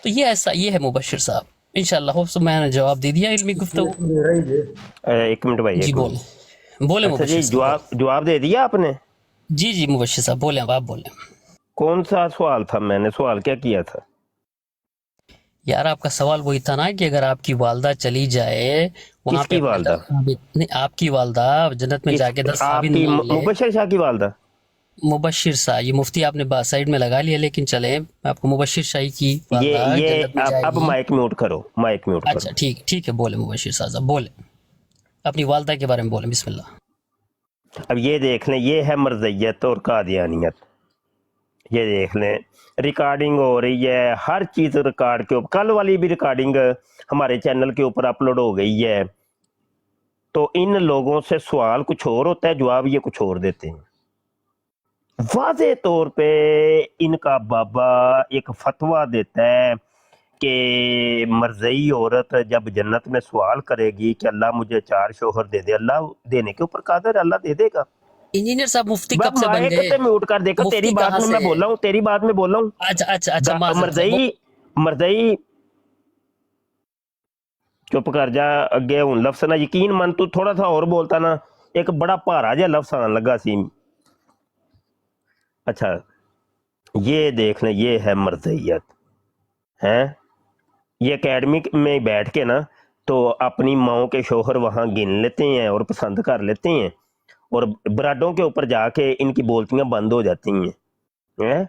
तो ये है मुबशिर साहब, इंशाअल्लाह हो तो मैंने जवाब दे दिया इल्मी गुफ्तगू। एक मिनट भाई, जी बोले अच्छा जी, मुबशिर साहब। जवाब दे दिया आपने? जी मुबशिर साहब बोले, आप बोले। कौन सा सवाल था? मैंने सवाल क्या किया था यार? आपका सवाल वही था ना कि अगर आपकी वालदा चली जाए वहाँ पे, किसकी वालदा? नहीं, आपकी वालदा जन्नत में जाके 10 साबित आपकी मांग ले। मुबशिर शाह की वालदा? मुबशिर शाह, ये मुफ्ती आपने साइड में लगा लिया, लेकिन चले मैं आपको मुबशिर शाही की वालदा ये जन्नत में अब जाएगी। माइक म्यूट करो, माइक म्यूट करो। अच्छा ठीक है, बोले मुबशिर साहब, बोले अपनी वालदा के बारे में बोले, बिस्मिल्लाह। अब ये देख लें, ये है मर्ज़ियत और कादियानियत। ये देख लें, रिकॉर्डिंग हो रही है, हर चीज़ रिकॉर्ड के ऊपर। कल वाली भी रिकॉर्डिंग हमारे चैनल के ऊपर अपलोड हो गई है। तो इन लोगों से सवाल कुछ और होता है, जवाब ये कुछ और देते हैं। वाज़े तौर पे इनका बाबा एक फतवा देता है कि मर्ज़ई औरत जब जन्नत में सवाल करेगी कि अल्लाह मुझे 4 शोहर दे दे, अल्लाह देने के ऊपर कादिर, अल्लाह दे देगा। इंजीनियर साहब मुफ्ती कब से बन गए? म्यूट कर, देखो तेरी बात में मैं बोल रहा हूँ, तेरी बात में बोल रहा हूँ। अच्छा मर्ज़ई चुप कर जा, अगे हूँ लफ्ज़ ना यकीन मन, तू थोड़ा सा और बोलता ना, एक बड़ा भारा जिहा लफ्ज़ आन लगा सी। अच्छा ये देख लें, ये है मर्ज़ियत है। ये एकेडमी में बैठ के ना तो अपनी माओ के शोहर वहाँ गिन लेते हैं और पसंद कर लेते हैं, और ब्राडों के ऊपर जाके इनकी बोलतियां बंद हो जाती हैं।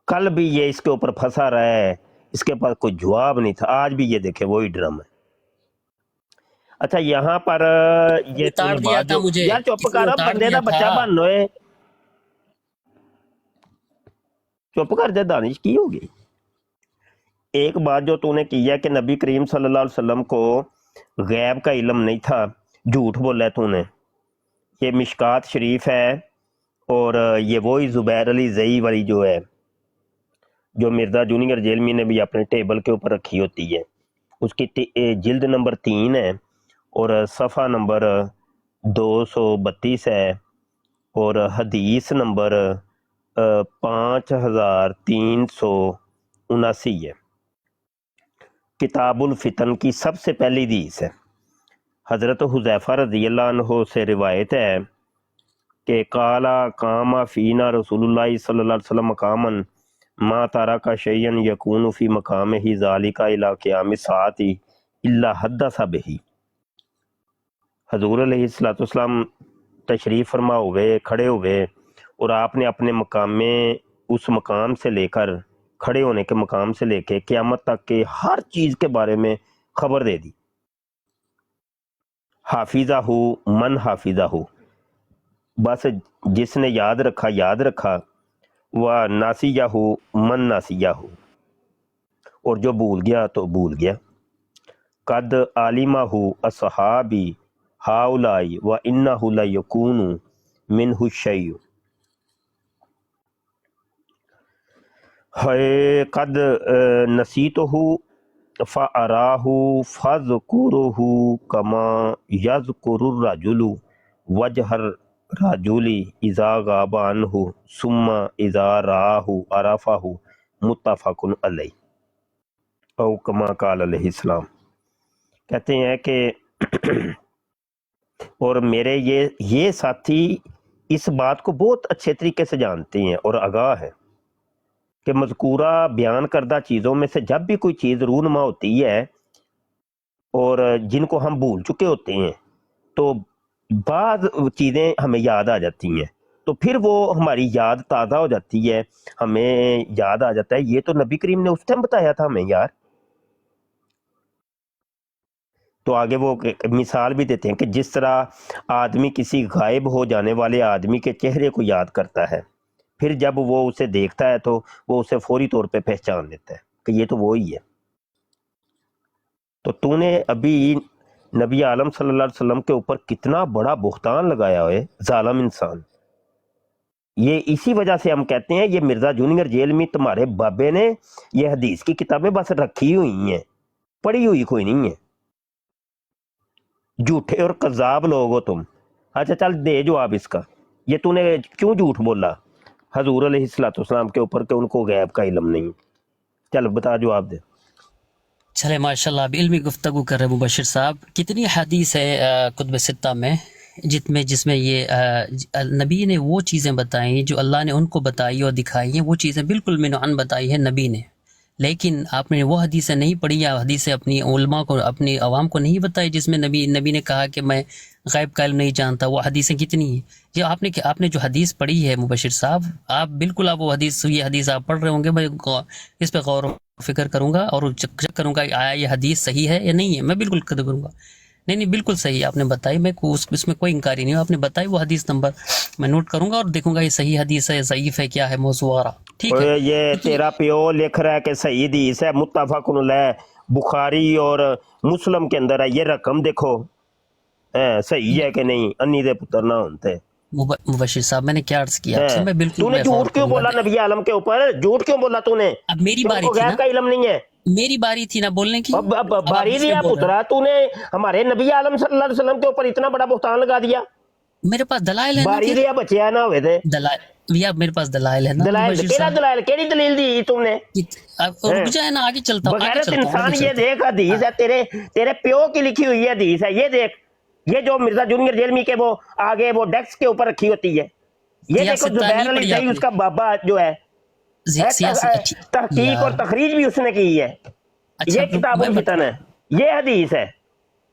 कल भी ये इसके ऊपर फंसा रहा है, इसके पास कोई जवाब नहीं था। आज भी ये देखे वही ड्रामा है। अच्छा यहाँ पर ये उतार दिया था मुझे, यार चुप कर, बंदे का बच्चा बन होए, चुप कर जा, दानिश की होगी। एक बात जो तूने की है कि नबी करीम सल्लल्लाहु अलैहि वसल्लम को गैब का इल्म नहीं था, झूठ बोला है तूने। ये मिशकात शरीफ है, और ये वही ज़ुबैर अली ज़ई वाली जो है, जो मिर्ज़ा जूनियर जेलमी ने भी अपने टेबल के ऊपर रखी होती है, उसकी जिल्द नंबर 3 है और सफ़ा नंबर 232 है और हदीस नंबर 5379 है। किताबुल फितन की सबसे पहली हदीस है। हज़रत हुज़ैफ़ा रज़ी अल्लाह अन्हु से रिवायत है कि काला कामा फ़ीना रसूलुल्लाह सल्लल्लाहु अलैहि वसल्लम मकामन मा तारा का शयन यकून फ़ी मकाम ही ज़ालिका इला क़याम साती इल्ला हद्दसा बिही। हजूर अलैहिस्सलाम तशरीफ़ फरमा हुए, खड़े हुए, और आपने अपने मकाम में उस मकाम से लेकर, खड़े होने के मकाम से लेकर क़यामत तक के हर चीज़ के बारे में खबर दे दी। हाफिज़ा हो मन हाफिज़ा हो, बस जिसने याद रखा, वह नासिया हो मन नासिया हो, और जो भूल गया तो भूल गया। कद आलिमा हो असहाबी हाउलाई व इन्नहु ला यकूनु मिनहु शैयु। है कद नसीतहु फ़अराहु फ़ज़कुरुहु कमा यज़कुरुर रजुलु वजहर राजुली इज़ा गाबा अन्हु सुम्मा इज़ा राहु अरफ़हु मुत्तफ़क़ुन अलैहि औ कमा क़ाल अलैहिस्सलाम। कहते हैं कि और मेरे ये साथी इस बात को बहुत अच्छे तरीके से जानते हैं और आगाह है कि मज़कूरा बयान करदा चीज़ों में से जब भी कोई चीज़ रूनुमा होती है और जिनको हम भूल चुके होते हैं, तो बाद चीज़ें हमें याद आ जाती हैं, तो फिर वो हमारी याद ताज़ा हो जाती है, हमें याद आ जाता है ये तो नबी करीम ने उस टाइम बताया था हमें यार। तो आगे वो मिसाल भी देते हैं कि जिस तरह आदमी किसी गायब हो जाने वाले आदमी के चेहरे को याद करता है, फिर जब वो उसे देखता है तो वो उसे फौरी तौर पे पहचान लेता है कि ये तो वो ही है। तो तूने अभी नबी आलम सल्लल्लाहु अलैहि वसल्लम के ऊपर कितना बड़ा बुहतान लगाया है जालिम इंसान। ये इसी वजह से हम कहते हैं ये मिर्ज़ा जूनियर जेल में तुम्हारे बाबे ने ये हदीस की किताबें बस रखी हुई हैं, पढ़ी हुई कोई नहीं है। झूठे और कज़ाब लोग हो तुम। अच्छा चल दे जवाब इसका, ये तूने क्यों झूठ बोला हजूर अलैहिस्सलाम के ऊपर कि उनको गैब का इल्म नहीं? चल बता, जवाब दे। चले माशाल्लाह, अब इल्मी गुफ्तगू कर रहे मुबशिर साहब। कितनी हदीस है कुतुब सित्ता में जिसमें ये नबी ने वो चीज़ें बताई जो अल्लाह ने उनको बताई और दिखाई हैं, वो चीज़ें बिल्कुल मिनअन बताई है नबी ने, लेकिन आपने वो हदीसें नहीं पढ़ी या हदीसें अपनी उलमा को, अपनी आवाम को नहीं बताई जिसमें नबी ने कहा कि मैं गैब का इल्म नहीं जानता। वो हदीसें कितनी हैं? ये आपने जो हदीस पढ़ी है मुबशिर साहब, आप बिल्कुल आप वो ये हदीस आप पढ़ रहे होंगे, मैं इस पर गौर फिक्र करूँगा और चेक करूँगा आया ये हदीस सही है या नहीं है। मैं बिल्कुल कदर करूँगा, नहीं बिल्कुल सही आपने बताई, मैं इसमें कोई इंकारी नहीं हो। आपने बताई वो हदीस नंबर मैं नोट करूँगा और देखूँगा ये सही हदीस है, ज़ईफ़ है, क्या है, मौज़ू आ रहा। ठीक है, ये तेरा प्यो लिख रहा है कि सही हदीस है, मुत्तफ़क़ुन अलैह, बुखारी और मुस्लिम के अंदर है, ये रकम देखो सही है कि नहीं। अन्नी दे पुत्र ना होते। मुबशिर साहब मैंने क्या अर्ज किया आपसे, मैं बिल्कुल तूने झूठ क्यों बोला नबी आलम के ऊपर? झूठ क्यों बोला तूने? अब मेरी बारी थी ना, का इल्म नहीं है, मेरी बारी थी ना बोलने की। अब बारी दिया पुत्रा, तूने हमारे नबी आलम सल्लल्लाहु अलैहि वसल्लम के ऊपर इतना बड़ा बुहतान लगा दिया। मेरे पास दलाइल है, बारी दिया बचिया ना हुए थे दलाइल या मेरे पास दलाइल है ना। दलाइल तेरा दलाइल केड़ी दलील दी तुमने? रुक जाए ना, आगे चलता हूं। बगैरत इंसान, ये देख हदीस है, तेरे प्यो की लिखी हुई हदीस है, ये देख। ये जो मिर्जा जूनियर जेलमी के वो आगे वो डेस्क के ऊपर रखी होती है, ये देखो जुबैर अली सही उसका बाबा जो है, तहकीक और तखरीज भी उसने की है। ये किताबुल फितन है, ये हदीस है।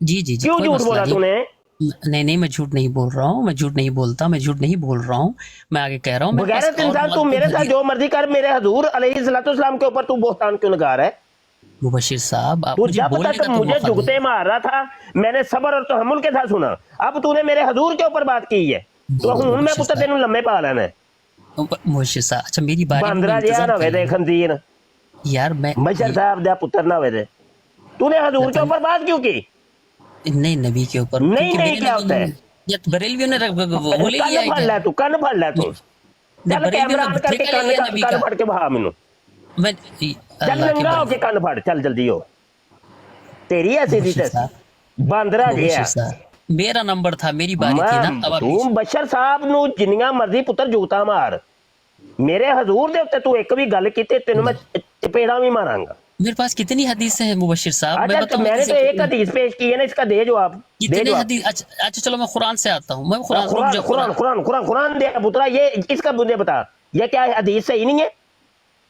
जी क्यों झूठ बोला तूने? नहीं मैं झूठ नहीं बोल रहा हूँ, मैं झूठ नहीं बोलता, मैं झूठ नहीं बोल रहा हूँ, मैं आगे कह रहा हूँ। बगैरत इंसान, तू मेरे साथ जो मर्जी कर, मेरे हजूर अलैहिस्सलाम के ऊपर तू बुहतान क्यों लगा रहा है? मुबशिर साहब आप मुझे पता था, मुझे जुगते मार रहा था, मैंने सब्र और तहम्मुल के साथ सुना। अब तूने मेरे हजूर के ऊपर बात की है, तो हूं मैं पुत्र तेनू लम्बे पा लेना है। मुबशिर साहब अच्छा मेरी बारी बंदरा जिहा ना होवे दे खंजीर यार, मैं बशर साहब दा पुत्र ना होवे दे। तूने हजूर के ऊपर बात क्यों की? नहीं नबी के ऊपर नहीं क्या होता है? ये बरेलवियों ने वो ले लिया है। फड़ ले तू, कान फड़ ले तू, चल कैमरा ऑन करके कान फड़ के बहा मेनू, मैं चल नंगा होके कान फड़, चल जल्दी हो। तेरी ऐसी दी बंदरा जिहा मेरा नंबर था, मेरी बारी थी ना। अब आप ਤੂੰ ਬਸ਼ਰ ਸਾਹਿਬ ਨੂੰ ਜਿੰਨੀਆਂ ਮਰਜ਼ੀ ਪੁੱਤਰ ਜੂਤਾ ਮਾਰ, ਮੇਰੇ ਹਜ਼ੂਰ ਦੇ ਉੱਤੇ ਤੂੰ ਇੱਕ ਵੀ ਗੱਲ ਕੀਤੀ ਤੈਨੂੰ ਮੈਂ ਚਪੇੜਾ ਵੀ ਮਾਰਾਂਗਾ। मेरे पास कितनी हदीस है मुबशिर साहब, मैं अच्छा बताऊं मैंने तो एक हदीस पेश की है ना, इसका दे जवाब, दे कितने जवाब। हदीस। अच्छा चलो मैं कुरान से आता हूँ, मैं कुरान रुक कुरान जाओ, कुरान कुरान कुरान कुरान दे पुत्रा, ये इसका मुझे बता, ये क्या है, हदीस सही नहीं है,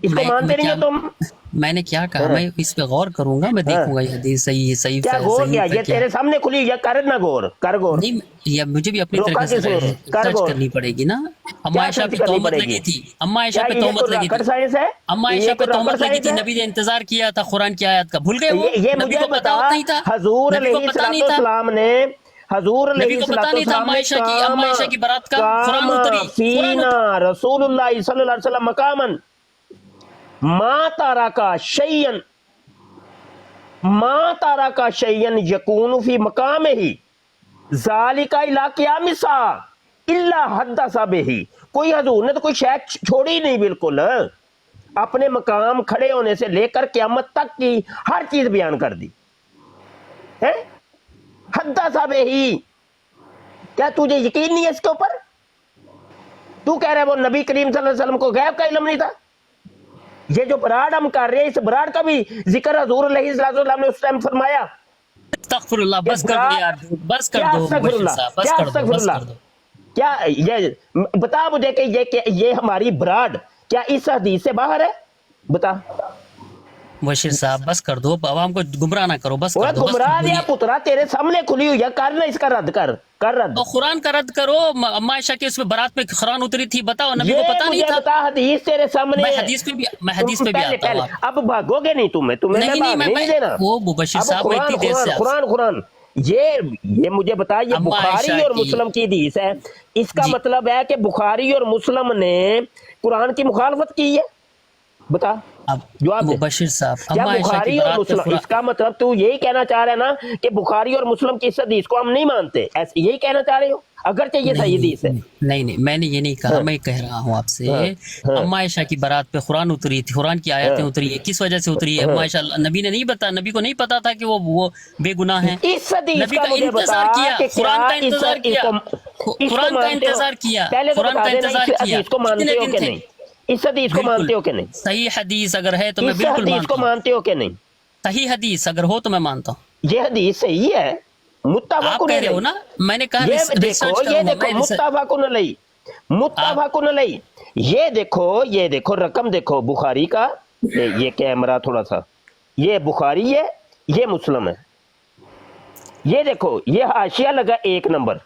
इसको मानते नहीं हो तुम? मैंने क्या कहा, मैं इस पे गौर करूंगा, मैं देखूंगा ये हदीस सही है, सही क्या गौर सही क्या, पे ये तेरे सामने खुली, ये कर ना गौर, कर गौर। नहीं, या मुझे भी अपनी रोका तरीके से किसने? कर सर्च गौर। करनी पड़ेगी ना। अम्मा आयशा पे करनी तोहमत पड़ेगी? लगी थी, अम्मा आयशा क्या पे ये तोहमत कोई लगी रॉकेट थी, साइंस है? अम्मा ये आयशा पे कोई तोहमत रॉकेट लगी थी, साइंस है? नबी ने इंतजार किया था कुरान की आयत का, भूल गए वो? ये नबी मुझे को बता, पता नहीं था, हजूर नबी को पता नहीं था, अलैहिस्सलाम ने, हजूर नबी को पता नहीं था अम्मा आयशा की बारात का कुरान उतरी, फीना रसूलुल्लाह सल्लल्लाहु अलैहि वसल्लम मकामन मा तारा का शैयन, मा तारा का शैयन यकूनु फी मकाम ही जालिका इला क़ियामिसा इल्ला हद्दसा बिही। कोई हजूर ने तो कोई शय छोड़ी नहीं, बिल्कुल अपने मकाम खड़े होने से लेकर क़यामत तक की हर चीज बयान कर दी है। हद्दसा बिही, क्या तुझे यकीन नहीं है इसके ऊपर? तू कह रहा है वो नबी करीम सल्लल्लाहु अलैहि वसल्लम को गैब का इल्म नहीं था? ये जो बराड़ हम कर रहे हैं, इस बराड़ का भी जिक्र हजूर अलैहिस्सलाम ने उस टाइम फरमाया। अस्तगफिरुल्लाह, बस कर दो यार, बस कर दो मुबशिर साहब, बस कर दो, बस कर दो। क्या ये बता मुझे कि ये हमारी बराड़ क्या इस हदीस से बाहर है? बता मुबशिर साहब बस कर दो, आवाम को गुमराह ना करो, बस वो कर दो, बस गुमराह दिया दुनिया- पुत्रा, तेरे सामने खुली हुई है, कर ना इसका रद्द कर रद्द। तो कुरान का रद्द करो। अम्मा आयशा के उसमें बारात में कुरान उतरी थी, बताओ, नबी को ये पता नहीं मुझे था? बता, हदीस तेरे सामने मैं है। हदीस पे भी पहले आता हूँ। अब भागोगे नहीं, तुम्हें नहीं, मैं नहीं, भागने नहीं देना। वो मुबशिर अब साहब, मैं कुरान इतनी देर से कुरान कुरान ये मुझे बता, ये अम्मा बुखारी आयशा और की- मुस्लिम की हदीस है, इसका जी। मतलब है कि बुखारी और मुस्लिम ने कुरान की मुखालफत की है? बता अब जवाब दे। मुबशिर साहब, क्या अम्मा आयशा बुखारी की और बारात पे मुस्लिम, कुरान, इसका मतलब तू यही कहना चाह रहा है ना कि बुखारी और मुस्लिम की इस हदीस को हम नहीं मानते, ऐसे यही कहना चाह रहे हो? अगरचे ये सही हदीस है। नहीं नहीं, मैंने ये नहीं कहा, मैं कह रहा हूँ आपसे, अम्मा आयशा की बारात पे कुरान उतरी थी, कुरान की आयतें उतरी है, किस वजह से उतरी है? अम्मा आयशा, नबी ने नहीं बताया, नबी को नहीं पता था कि वो बेगुनाह है। इस हदीस नबी का का मुझे इंतजार बता किया, कि कुरान क्या का इंतजार किया, कुरान का मानते हो? इंतजार किया, पहले तो कुरान बता का देना, इंतजार इस किया, हदीस को मानते कितने हो दिन कि थे? नहीं? इस हदीस को बिल्कुल। मानते हो कि नहीं? सही हदीस अगर है तो मैं इस बिल्कुल हदीस मानता को हूँ, मानते हो कि नहीं? सही हदीस अगर हो तो मैं मानता हूँ। ये हदीस सही है, आप मुत्तफाकुन कह रहे हो अलैह। ना, मैंने कहा ये रिसर्च देखो, ये करूंगा देखो, मैं, मुत्तफाकुन अलैह, मुत्तफाकुन अलैह। ये देखो रकम देखो बुखारी का, ये कैमरा थोड़ा सा, ये बुखारी है, ये मुस्लिम है। ये देखो, ये हाशिया लगा 1 नंबर,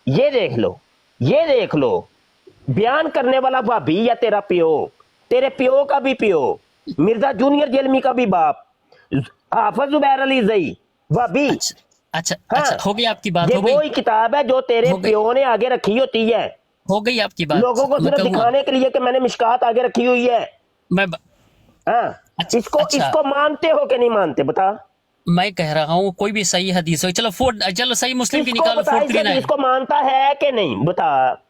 ये देख लो, बयान करने वाला भाभी या तेरा प्यो, तेरे प्यो का भी प्यो, मिर्जा जूनियर जेलमी का भी बाप, हाफिज जुबैर अली ज़ई भाभी। अच्छा हाँ, अच्छा, हो गई आपकी बात, ये हो गई, वही किताब है जो तेरे हो गई। प्यो ने आगे रखी होती है, हो गई आपकी बात, लोगों को मैं सिर्फ कहूँगा, दिखाने के लिए कि मैंने मिशकात आगे रखी हुई है। मैं हाँ, अच्छा, इसको मानते हो कि नहीं मानते? बता। मैं कह रहा हूँ कोई भी सही हदीस हो, चलो सही मुस्लिम की इसको निकालो, बता, इस 439। हदीस को मानता है कि नहीं? बता।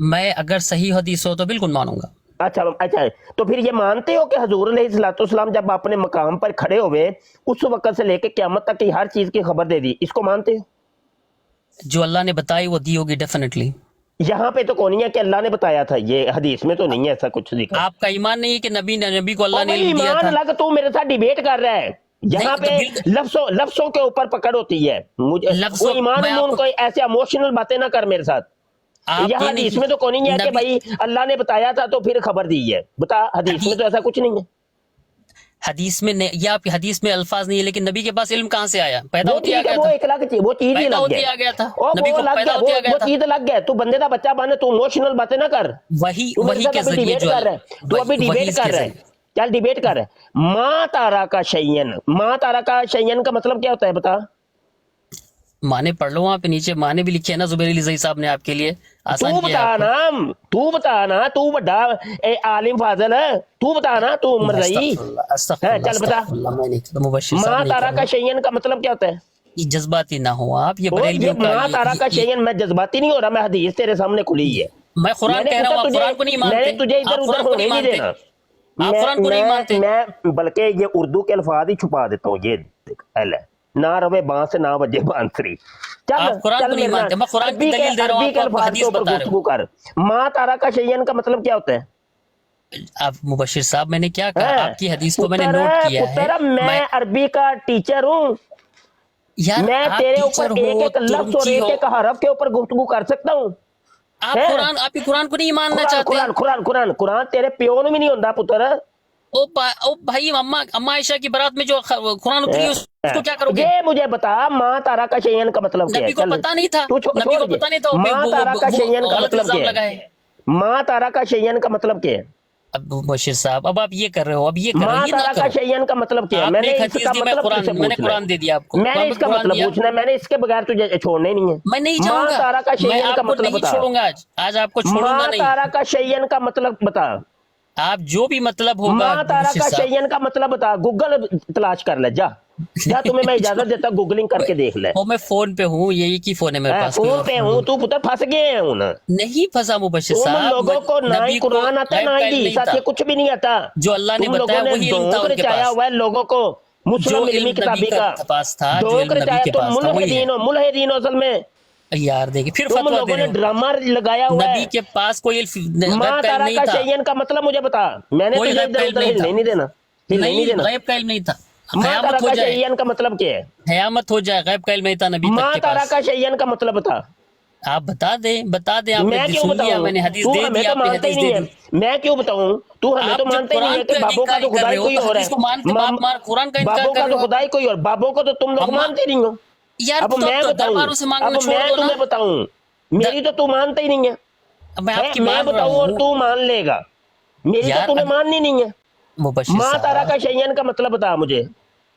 मैं अगर सही हदीस हो तो बिल्कुल मानूंगा। अच्छा, तो फिर ये मानते हो कि हजूर अलैहिस्सलाम जब अपने मकाम पर खड़े हुए उस वक्त से लेके क़यामत तक की हर चीज की खबर दे दी, इसको मानते हो? जो अल्लाह ने बताई वो दी होगी डेफिनेटली। यहाँ पे तो कौन है कि अल्लाह ने बताया था, ये हदीस में तो नहीं है ऐसा कुछ लिखा। आपका ईमान नहीं है कि नबी को अल्लाह ने भाई, इल्म दिया ईमान था? लग, तू मेरे साथ डिबेट कर रहा है, यहाँ नहीं, पे तो लफ्जों के ऊपर पकड़ होती है। मुझे लफ्जों- वो ईमान मैं आपको- कोई ऐसे इमोशनल बातें ना कर मेरे साथ। आप यहाँ ये नहीं- हदीस में तो कौन नहीं है कि नबी- भाई अल्लाह ने बताया था तो फिर खबर दी है। बता, हदीस में तो ऐसा कुछ नहीं है। हदीस में या हदीस में अल्फाज नहीं है, लेकिन नबी के पास इल्म कहाँ से आया? पैदा वो होती आ ठीक है, गया वो था, एक अलग चीज, वो चीज ही पैदा लग होती गया। आ गया था, ओ, नबी वो को लग पैदा गया, होती आ गया वो था। चीज लग गया। तू बंदे का बच्चा बने, तू इमोशनल बातें ना कर। वही तू मेरे साथ के अभी जरिए डिबेट जो कर रहा है, तू अभी डिबेट कर रहा है, चल डिबेट कर। माँ तारा का शय्यन का मतलब क्या होता है? बता। माने पढ़ लो, वहाँ पे नीचे माने भी लिखे है ना, जुबैर अली ज़ई साहब ने आपके लिए आसान तू किया बता आपको। ना, तू बड़ा आलिम फाजल है, तू बता ना, तू उम्र रही। अस्तगफिरुल्लाह, चल बता। अस्तगफिरुल्लाह, मैं नहीं कहता, मुबश्शिर साहब माँ नहीं तारा कह का रहे। शय्यन का मतलब क्या होता है? ये जज्बाती ना हो आप, ये ओ, ये बरेलवियों का माँ तारा का शय्यन, मैं जज्बाती नहीं हो रहा, मैं हदीस तेरे सामने खुली है। मैं कुरान मैंने कह रहा हूँ, आप पूछा कुरान को नहीं मानते, मैंने तुझे इधर आप उधर कुरान को होने नहीं नहीं मानते, देना। आप कुरान को नहीं मानते। मैं बल्कि ये उर्दू के अल्फाज ही छुपा देता हूँ, ये देख, ना रवे बांस ना बजे बांसुरी। चल आप कुरान चल को नहीं मेरे मानते, नाल। मैं कुरान की अरबी के दलील दे रहा हूँ, अरबी के आपको अल्फाज हदीस के ऊपर बता रहे गुफ्तगू कर। माँ तारा का शयन का मतलब क्या होता है? आप मुबशिर साहब, मैंने क्या कहा, हैं? आपकी हदीस को मैंने पुत्र नोट किया पुत्र है। मैं अरबी का टीचर हूँ, यार मैं आप तेरे टीचर ऊपर एक हो, एक लफ्ज और तुर्की एक हो, एक हरफ के ऊपर गुफ्तगू कर सकता हूँ। आप हैं? कुरान, आप ही कुरान को नहीं मानना कुरान चाहते। कुरान कुरान कुरान कुरान तेरे प्यो ने भी नहीं होता पुत्र। ओ भाई, अम्मा अम्मा आयशा की बारात में जो कुरान उतरी है उसको क्या करोगे? ये मुझे बता, माँ तारा का शयन का मतलब क्या है? नबी को चल, पता नहीं था, तू नबी को पता नहीं था, माँ तारा का शयन का गलत मतलब इल्जाम क्या है? लगाए। माँ तारा का शयन का मतलब क्या है? अब मुबशिर साहब, अब आप ये कर रहे हो, अब ये कर रहे हो, माँ ये ना तारा का करो। शयन का मतलब क्या है? आपने मैंने एक हदीस इसका दी, मैं मतलब कुरान, तुझसे मैंने पूछना कुरान है। दे दिया आपको, मैंने इसका कुरान मतलब दिया। पूछना है, मैंने इसके बगैर तुझे छोड़ना ही नहीं है। मैं नहीं माँ जाऊंगा, तारा का मैं शयन का आपको मतलब नहीं बता। छोड़ूंगा आज आपको छोड़ूंगा माँ नहीं। तारा का शयन का मतलब बता। आप जो भी मतलब होगा माँ तारा मुबशिर का साहब, शयन का मतलब बता। गूगल तलाश कर ले, जा जा, तुम्हें मैं इजाजत देता, गूगलिंग करके देख ले। वो मैं फोन पे हूँ, यही की फोन है मेरे पास, कोई फोन और पे फोन हूँ, नहीं। तू पुत्र फंस गए हूँ ना। नहीं फंसा मुबशिर तुम साहब, लोगों को ना ही नबी को कुरान आता, गैब ना का ही इल्म हदीस नहीं आती था। है, कुछ भी नहीं आता। जो अल्लाह ने तुम बताया लोगों ने वही इल्म था ढोंक उनके रचाया पास। हुआ है लोगों को, मुस्लिम जो इल्मी इल्म नबी किताबी का के पास था, जो ढोंक इल्म नबी रचाया। के तुम पास था वही है। मुल्हिदीन हो असल में। यार देखिए, फिर तुम फतवा दे लोगों ने रहे हो। ड्रामा लगाया हुआ नबी है। के पास कोई गैब माँ का इल्म तारा नहीं का था, शयन का मतलब मुझे बता। मैंने कोई तुझे गैब का इधर इल्म उधर नहीं हिलने था। नहीं देना, हिलने नहीं नहीं, देना। गैब का इल्म नहीं था। माँ तारा कयामत हो का जाए, शयन का मतलब क्या है? कयामत हो जाए, गैब का इल्म नहीं था नबी तक माँ के तारा पास। का शयन का मतलब बता। आप बता दें, आपने मैं क्यों सुन लिया, बताऊं? मैंने हदीस तू दे हमें दी, तो आपने मानता ही हदीस नहीं दे है। दी। मैं क्यों बताऊं? तू हमें तो आप जब मानता ही नहीं है कुरान कि पे बाबों का तो इंकार कर खुदाई रहे हो कोई तो और है। हदीस को मानते, कुरान का इंकार बाबों कर का रहे तो हो। खुदाई कोई और, बाबों को तो तुम लोग अम्मा, मानते नहीं हो। यार अब तो मैं बताऊं, दरबारों से मांगना अब छोड़ मैं दो ना। तुम्हें बताऊं, मेरी तो तू मानता ही नहीं है। मैं आपकी मैं मान रहा बताऊं और हूँ तू मान लेगा, मेरी तो यार। तूने अब माननी नहीं है। मुबशिर माँ तारा साहब, का शयन का मतलब बता मुझे।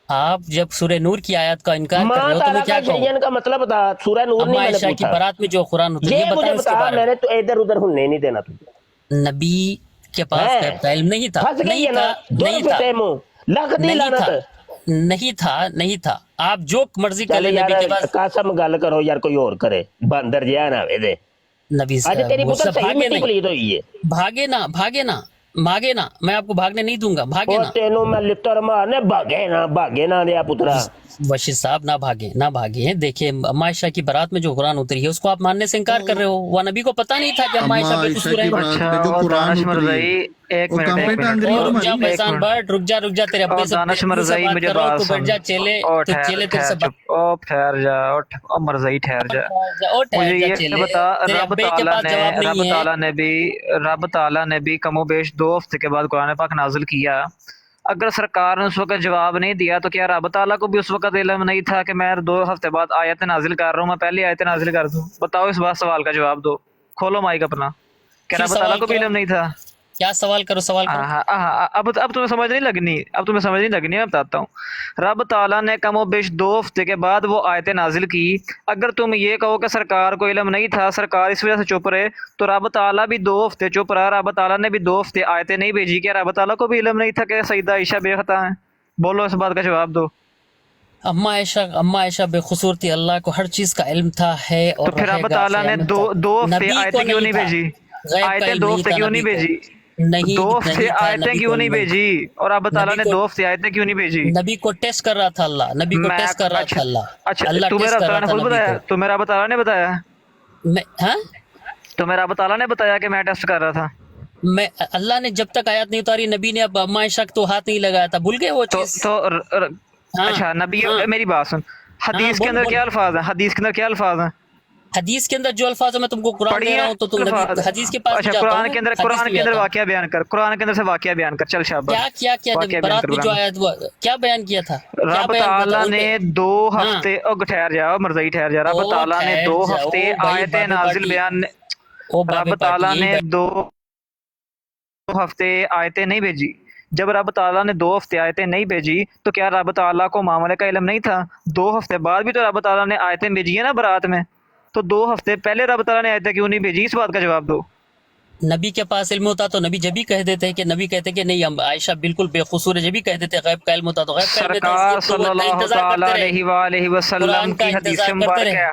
आप जब सूरह नूर की आयत का इनकार कर माँ रहे हो तो तारा मैं क्या का कहूँ? शयन का मतलब बता। सूरह नूर अम्मा नहीं मैंने आयशा की पूछा, बारात में जो कुरान उतरी है, ये मुझे बताएं उसके बता। बारे में। मैंने तो इधर उधर हिलने नहीं देना तुझे। नबी के पास गैब का इल्म नहीं था, फंस गई नहीं है ना, था, दुर नहीं था, फिटे मुंह, लख दी नहीं लानत। था, नहीं था। आप जो मर्जी कर चल ले, यार नबी के पास। कासम गल करो यार, कोई और करे, बंदर जिया ना वे दे। नबी आज तेरी वो पुत्र सब सही भागे मिट्टी नहीं, पलीद हुई है। भागे ना, मैं आपको भागने नहीं दूंगा, भागे ओ ना। तेनों मैं लिट्टर मारने, भागे ना दिया पुत्रा। बशीर साहब, ना भागे। देखिए, अम्मा आयशा की बारात में जो कुरान उतरी है उसको आप मानने से इनकार कर रहे हो। वह नबी को पता नहीं था कि अम्मा आयशा बेकसूर है। अच्छा, और दानिश मरज़ई, एक मिनट रुक जा फैजान भट्ट, रुक जा तेरे अब्बे और से दानिश मुंह से मरज़ई बात मुझे कर रहा हूँ, बात तू बैठ सुन। जा, चेले ओ चेले तेरे से ठहर चुप, ओ ठहर जा, ओ मरज़ई ठहर जा। मुझे ये बता, रब ताला ने भी कमोबेश 2 हफ्ते के बाद कुरान पाक नाजिल किया। अगर सरकार ने उस वक्त जवाब नहीं दिया तो क्या रब ताला को भी उस वक्त इल्म नहीं था कि मैं 2 हफ्ते बाद आयत नाजिल कर रहा हूँ, मैं पहले आयत नाजिल कर दूँ? बताओ, इस बात सवाल का जवाब दो। खोलो माइक अपना। क्या रब ताला को भी इल्म नहीं था? क्या सवाल करो? अब तुम्हें समझ नहीं लगनी, मैं बताता हूँ। रब ताला ने कमोबेश 2 हफ्ते के बाद वो आयतें नाजिल की। अगर तुम ये कहो कि सरकार को इल्म नहीं था, सरकार इस वजह से चुप रहे, तो रब ताला भी 2 हफ्ते चुप रहा, रब ताला ने भी 2 हफ्ते आयतें नहीं भेजी। क्या रब ताला को भी इल्म नहीं था कि सईदा आयशा बेखता है? बोलो, इस बात का जवाब दो। अम्मा आयशा बेखसूर थी, अल्लाह को हर चीज का इल्म था, है और तो फिर रब ताला ने 2 हफ्ते आयतें क्यों नहीं भेजी? आयतें 2 हफ्ते क्यों नहीं भेजी? नहीं, 2 हफ्ते आयतें क्यों नहीं भेजी? और अब ताला ने 2 हफ्ते आयतें क्यों नहीं भेजी? नबी को टेस्ट कर रहा था अल्लाह, अच्छा, तुम्हें रब ताला ने खुद बताया? तुम्हें रब ताला ने बताया? तुम्हें रब ताला ने बताया कि मैं टेस्ट कर रहा था? मैं, अल्लाह ने जब तक आयत नहीं उतारी, नबी ने अब अम्मा आयशा तो हाथ नहीं लगाया था, भूल गए वो चीज? अच्छा, नबी, मेरी बात सुन। हदीस के अंदर क्या अल्फाज है? हदीस के अंदर जो अल्फाज है, मैं तुमको कुरान दे रहा हूँ तो तुम हदीस के पास जाता हूँ। कुरान के अंदर वाकया बयान कर, कुरान के अंदर से वाकया बयान कर। चल शाबाश। क्या बारात में जो आयत क्या बयान किया था? रब ताला ने 2 हफ्ते, ठहर जाओ मरज़ई, ठहर जा। रब ताला ने 2 हफ्ते आयतें नाजिल बयान, रब ताला ने 2 हफ्ते आयतें नहीं भेजी। जब रब ताला ने 2 हफ्ते आयतें नहीं भेजी तो क्या रब ताला को मामले का इल्म नहीं था? 2 हफ्ते बाद भी तो रब ताला ने आयतें भेजी है ना बारात में, तो 2 हफ्ते पहले रब ताला ने आयतें क्यों नहीं भेजी? इस बात का जवाब दो। नबी के पास इल्म होता तो नबी जब भी कह देते हैं कि नबी कहते कि नहीं हम आयशा बिल्कुल बेखसूर है, जब भी कह देते गैब का इल्म होता तो गैब का इल्म सरकार सल्लल्लाहु तआला अलैहि वसल्लम की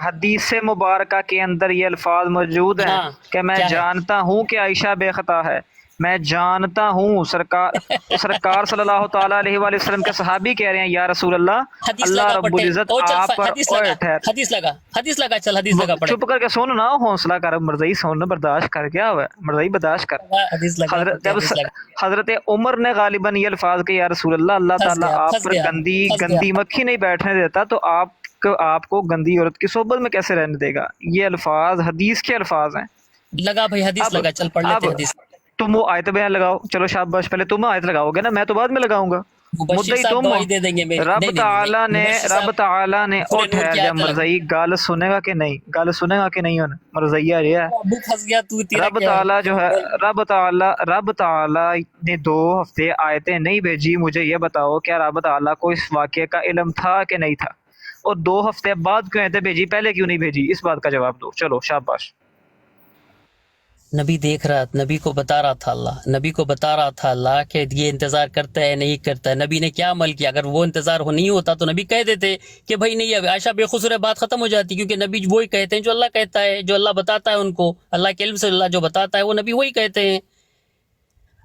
हदीस मुबारका के अंदर ये अल्फाज मौजूद हैं कि मैं जानता हूँ कि आयशा बेखता है, میں جانتا ہوں سرکار صلی اللہ تعالیٰ علیہ وآلہ وسلم کے صحابی کہہ رہے ہیں یا رسول اللہ حدیث اللہ لگا رب پڑھتے العزت او چل آپ پر حدیث اوے لگا ٹھہر حدیث لگا چل حدیث لگا پڑھے چپ کر کے سن نا حوصلہ کر مرزائی سن برداشت کر کیا ہوا ہے مرزائی برداشت کر حدیث لگا حضرت پڑھتے حدیث لگا حضرت عمر نے غالباً یہ الفاظ کہ یا رسول اللہ اللہ پھنس تعالیٰ گیا آپ پھنس پر گیا گندی پھنس گندی گیا مکھی نہیں بیٹھنے دیتا تو آپ کو گندی عورت کی صحبت میں کیسے رہنے دے گا. یہ الفاظ حدیث کے الفاظ ہیں. لگا بھائی حدیث اب لگا چل پڑھ لیتے اب حدیث. تم وہ آیت بیان لگاؤ. چلو شاباش پہلے تم آیت لگاؤ گے نا, میں تو بعد میں لگاؤں گا. مبشر مدعی صاحب تم گواہی دے دیں گے میری. رب نہیں تعالیٰ نے سورہ او نور ٹھہر کی جا آیت لگا. مرزائی گل سنے گا کہ نہیں, گل سنے گا کہ نہیں ہونا مرزائیا رہا ہے. ابو پھنس گیا تو تیرا رب کیا ہے؟ تعالیٰ جو ہے رب تعالیٰ نے 2 ہفتے آیتیں نہیں بھیجی. مجھے یہ بتاؤ کیا رب تعالیٰ کو اس واقعے کا علم تھا کہ نہیں تھا, اور 2 ہفتے بعد کیوں آیتیں بھیجی, پہلے کیوں نہیں بھیجی؟ اس بات کا جواب دو. چلو شاباش. نبی دیکھ رہا, نبی کو بتا رہا تھا اللہ, نبی کو بتا رہا تھا اللہ کہ یہ انتظار کرتا ہے نہیں کرتا ہے. نبی نے کیا عمل کیا؟ اگر وہ انتظار نہیں ہوتا تو نبی کہہ دیتے کہ بھائی نہیں اب عائشہ بے قصور ہے, بات ختم ہو جاتی. کیونکہ نبی وہی کہتے ہیں جو اللہ کہتا ہے, جو اللہ بتاتا ہے ان کو, اللہ کے علم سے اللہ جو بتاتا ہے وہ نبی وہی کہتے ہیں.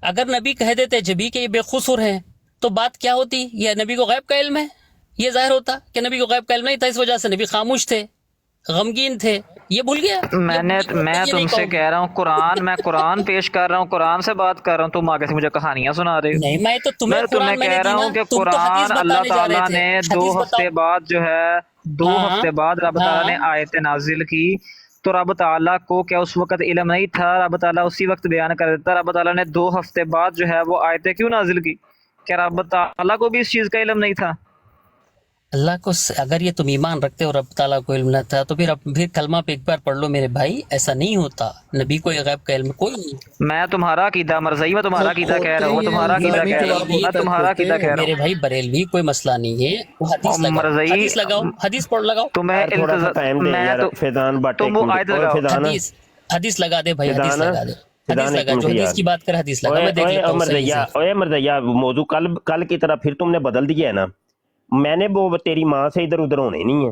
اگر نبی کہہ دیتے جبھی کہ یہ بے قصور ہیں تو بات کیا ہوتی؟ یہ نبی کو غیب کا علم ہے, یہ ظاہر ہوتا کہ نبی کو غیب کا علم نہیں تھا, اس وجہ سے نبی خاموش تھے, غمگین تھے. یہ بھول گیا. میں تم سے کہہ رہا ہوں میں قرآن پیش کر رہا ہوں, قرآن سے بات کر رہا ہوں, تم آگے سے مجھے کہانیاں سنا رہے ہو. نہیں, میں تو تمہیں تمہیں کہہ رہا ہوں کہ قرآن اللہ تعالیٰ نے 2 ہفتے بعد جو ہے 2 ہفتے بعد رب تعالیٰ نے آیت نازل کی. تو رب تعالیٰ کو کیا اس وقت علم نہیں تھا؟ رب تعالیٰ اسی وقت بیان کر دیتا. رب تعالیٰ نے 2 ہفتے بعد جو ہے وہ آیتیں کیوں نازل کی؟ کیا رب تعالیٰ کو بھی اس چیز کا علم نہیں تھا؟ اللہ کو اگر یہ تم ایمان رکھتے ہو رب تعالیٰ کو علم نہ تھا تو پھر کلمہ پہ ایک بار پڑھ لو میرے بھائی. ایسا نہیں ہوتا, نبی کو یہ غیب کا علم کوئی نہیں. میں تمہارا عقیدہ مرزائی, میں تمہارا عقیدہ کہہ رہا ہوں, تمہارا عقیدہ کہہ رہا ہوں, میں تمہارا عقیدہ کہہ رہا میرے بھائی بریلوی کوئی مسئلہ نہیں ہے. وہ حدیث لگاؤ, مرزائی حدیث لگاؤ, حدیث پڑھ لگاؤ, تمہیں تھوڑا سا ٹائم دے یار فیضان بٹ. تم وہ آیت لگاؤ. حدیث لگا دے بھائی, حدیث لگا دے, حدیث لگا, جو حدیث کی بات کر حدیث لگا. میں دیکھ لیتا ہوں صحیح سے. اوے مرزیا موضوع کل کی طرح پھر تم نے بدل دیا ہے نا. میں نے وہ تیری ماں سے ادھر ادھر ہونے نہیں ہے.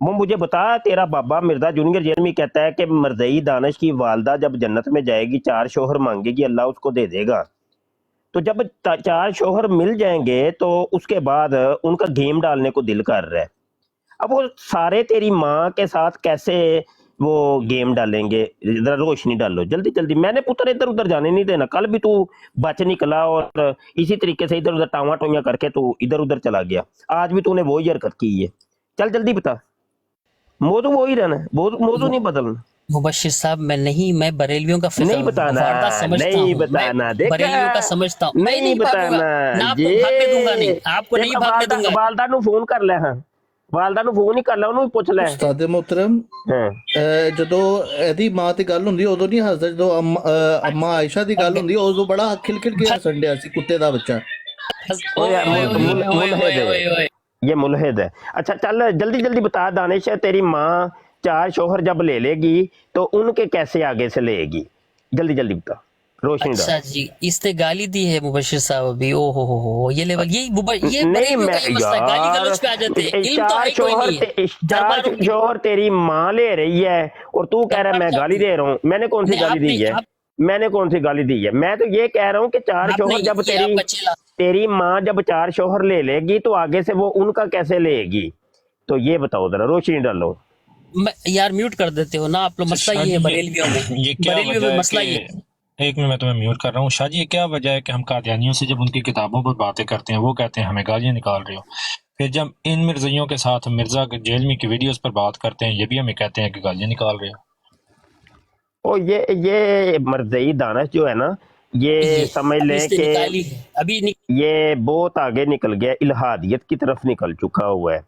وہ مجھے بتا, تیرا بابا مرزا جونیئر جیلمی کہتا ہے کہ مرزئی دانش کی والدہ جب جنت میں جائے گی 4 شوہر مانگے گی, اللہ اس کو دے دے گا. تو جب 4 شوہر مل جائیں گے تو اس کے بعد ان کا گیم ڈالنے کو دل کر رہا ہے. اب وہ سارے تیری ماں کے ساتھ کیسے وہ گیم ڈالیں گے؟ ذرا روشنی ڈالو جلدی جلدی. میں نے پتر ادھر ادھر جانے نہیں دینا. کل بھی تو بچ نکلا اور اسی طریقے سے ادھر ادھر ٹاواں ٹوئیاں کر کے تو ادھر ادھر چلا گیا. آج بھی تو نے وہی حرکت کی ہے. چل جلدی بتا, موضوع وہی رہنا ہے, موضوع نہیں بدلنا. مبشر صاحب میں بریلویوں کا فقہ نہیں بتانا, نہیں بتانا, بریلویوں کا سمجھتا ہوں. میں نہیں بتانا. بھاگنے دوں گا, نہیں آپ کو نہیں بھاگنے دوں گا. والدہ نو فون کر لے, ہاں والدہ نو فون ہی کر لے, انہوں پوچھ لے. استاد محترم, ਜਦੋਂ ਇਹਦੀ ਮਾਂ ਤੇ ਗੱਲ ਹੁੰਦੀ ਉਦੋਂ ਨਹੀਂ ਹੱਸਦਾ, ਜਦੋਂ ਅੰਮਾ ਆਇਸ਼ਾ ਦੀ ਗੱਲ ਹੁੰਦੀ ਉਦੋਂ ਬੜਾ ਖਿਲ ਖਿਲ ਕੇ ਹੱਸਣ ਡਿਆ ਸੀ ਕੁੱਤੇ ਦਾ ਬੱਚਾ. یہ ملحد ہے. اچھا چل جلدی جلدی بتا دانش, تیری ماں 4 شوہر جب لے لے گی تو ان کے کیسے آگے سے لے گی؟ جلدی جلدی بتا, روشنی ڈال. اچھا جی, اس نے گالی دی ہے مبشر صاحب ابھی. او ہو یہ لیول, یہ نہیں میں گالی گلوچ پہ آ جاتے ہیں. علم تو ہے کوئی نہیں ہے. 4 شوہر تیری ماں لے رہی ہے اور تو کہہ رہا ہے میں گالی دے رہا ہوں. میں نے کون سی گالی دی ہے؟ میں نے کون سی گالی دی ہے؟ میں تو یہ کہہ رہا ہوں کہ 4 شوہر جب تیری ماں جب 4 شوہر لے لے گی تو آگے سے وہ ان کا کیسے لے گی؟ تو یہ بتاؤ ذرا, روشنی ڈالو. یار میوٹ کر دیتے ہو نا آپ لوگ. مسئلہ یہ ہے بریلویوں میں, مسئلہ یہ ہے. ایک میں تمہیں میوٹ کر رہا ہوں. شاہ جی یہ کیا وجہ ہے کہ ہم قادیانیوں سے جب ان کی کتابوں پر باتیں کرتے ہیں وہ کہتے ہیں ہمیں گالیاں نکال رہے ہو, پھر جب ان مرزائیوں کے ساتھ مرزا جیلمی کی ویڈیوز پر بات کرتے ہیں یہ بھی ہمیں کہتے ہیں کہ گالیاں نکال رہے ہو. او یہ مرزئی دانش جو ہے نا, یہ سمجھ لیں کہ ابھی یہ بہت آگے نکل گیا, الہادیت کی طرف نکل چکا ہوا ہے.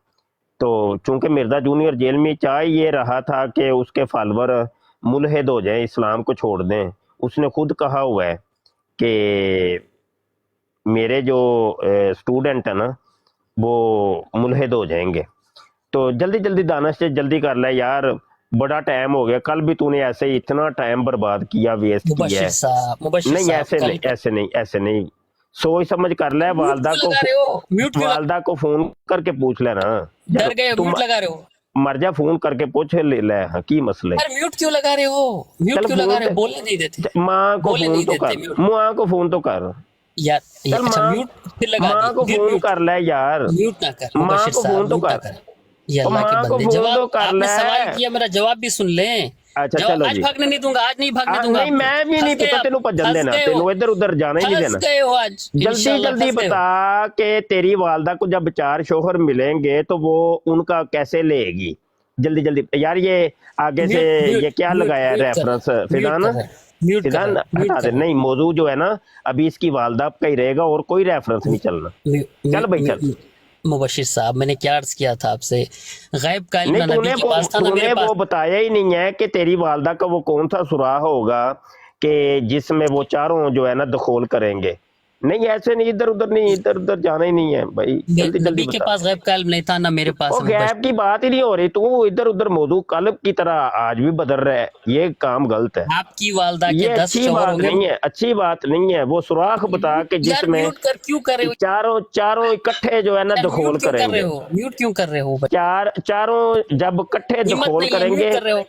تو چونکہ مرزا جونیئر جیل میں چاہ یہ رہا تھا کہ اس کے فالور ملحد ہو جائیں, اسلام کو چھوڑ دیں. اس نے خود کہا ہوا ہے کہ میرے جو اسٹوڈنٹ ہیں نا وہ ملحد ہو جائیں گے. تو جلدی جلدی دانش سے جلدی کر لے یار, بڑا ٹائم ہو گیا. کل بھی تو نے ایسے ہی اتنا ٹائم برباد کیا, ویسٹ کیا ہے. نہیں ایسے نہیں, سوچ سمجھ کر لے. والدہ کو فون کر کے پوچھ لینا. ڈر گئے, میوٹ لگا رہے ہو. मर जा, फोन करके पूछ ले हाँ, की मसले। यार म्यूट क्यों लगा रहे हो, म्यूट चल क्यों लगा फोन रहे हो, पे- बोलने नहीं देते माँ को बोले फोन नहीं तो देते कर, म्यूट। माँ को फोन तो कर यार चल, अच्छा माँ म्यूट फिर लगा माँ को दी, फोन कर ले यार, म्यूट ना कर माँ मुबशिर को साहब, फोन तो म्यूट ना कर। कर। ये तो अल्लाह के माँ को बंदे, फोन जवाब तो कर आपने ले। सवाल किया, मेरा जवाब भी सुन लें। अच्छा जवाब चलो आज जी। भागने नहीं दूंगा, आज नहीं भागने दूंगा नहीं आपको। मैं भी फंस नहीं गए पता, आप, तेनू भजन फंस देना, गए हो, तेनू इधर उधर जाना ही नहीं फंस देना। गए हो आज, जल्दी इंशाल्लाह जल्दी फंस गए हो। बता कि तेरी वालदा को जब 4 शोहर मिलेंगे तो वो उनका कैसे लेगी, जल्दी जल्दी यार। ये आगे से म्यूट ये क्या म्यूट लगाया है म्यूट कर रेफरेंस, रहा है, फिदान म्यूट कर रहा है, म्यूट कर फिदान रहा है, म्यूट हटा दे। कर रहा है। नहीं मौजू जो है ना अभी इसकी वालदा का ही रहेगा और कोई रेफरेंस नहीं चलना। चल भाई चल। मुबशिर साहब मैंने क्या अर्ज किया था आपसे, गैब का इल्म नहीं नबी के पास था ना तूने मेरे वो पास। बताया ही नहीं है कि तेरी वालदा का वो कौन सा सुराख होगा कि जिसमें वो चारों जो है ना दखोल करेंगे। नहीं ऐसे नहीं, इधर उधर नहीं, इधर उधर जाना ही नहीं है भाई, जल्दी जल्दी नबी के बता। पास गैब का इल्म नहीं था ना मेरे पास। वो गैब की बात ही नहीं हो रही, तू इधर उधर मौजू कल्ब की तरह आज भी बदल रहा है, ये काम गलत है। आपकी वालदा ये के 10 अच्छी शौहर बात होंगे। नहीं है, अच्छी बात नहीं है। वो सुराख बता के यार जिसमें म्यूट कर क्यों कर रहे हो, चारों इकट्ठे जो है ना यार दखोल म्यूट क्यों कर रहे करेंगे। हो, म्यूट क्यों कर रहे हो भाई? चारों जब इकट्ठे हिम्मत दखोल नहीं है, करेंगे। म्यूट कर रहे हो,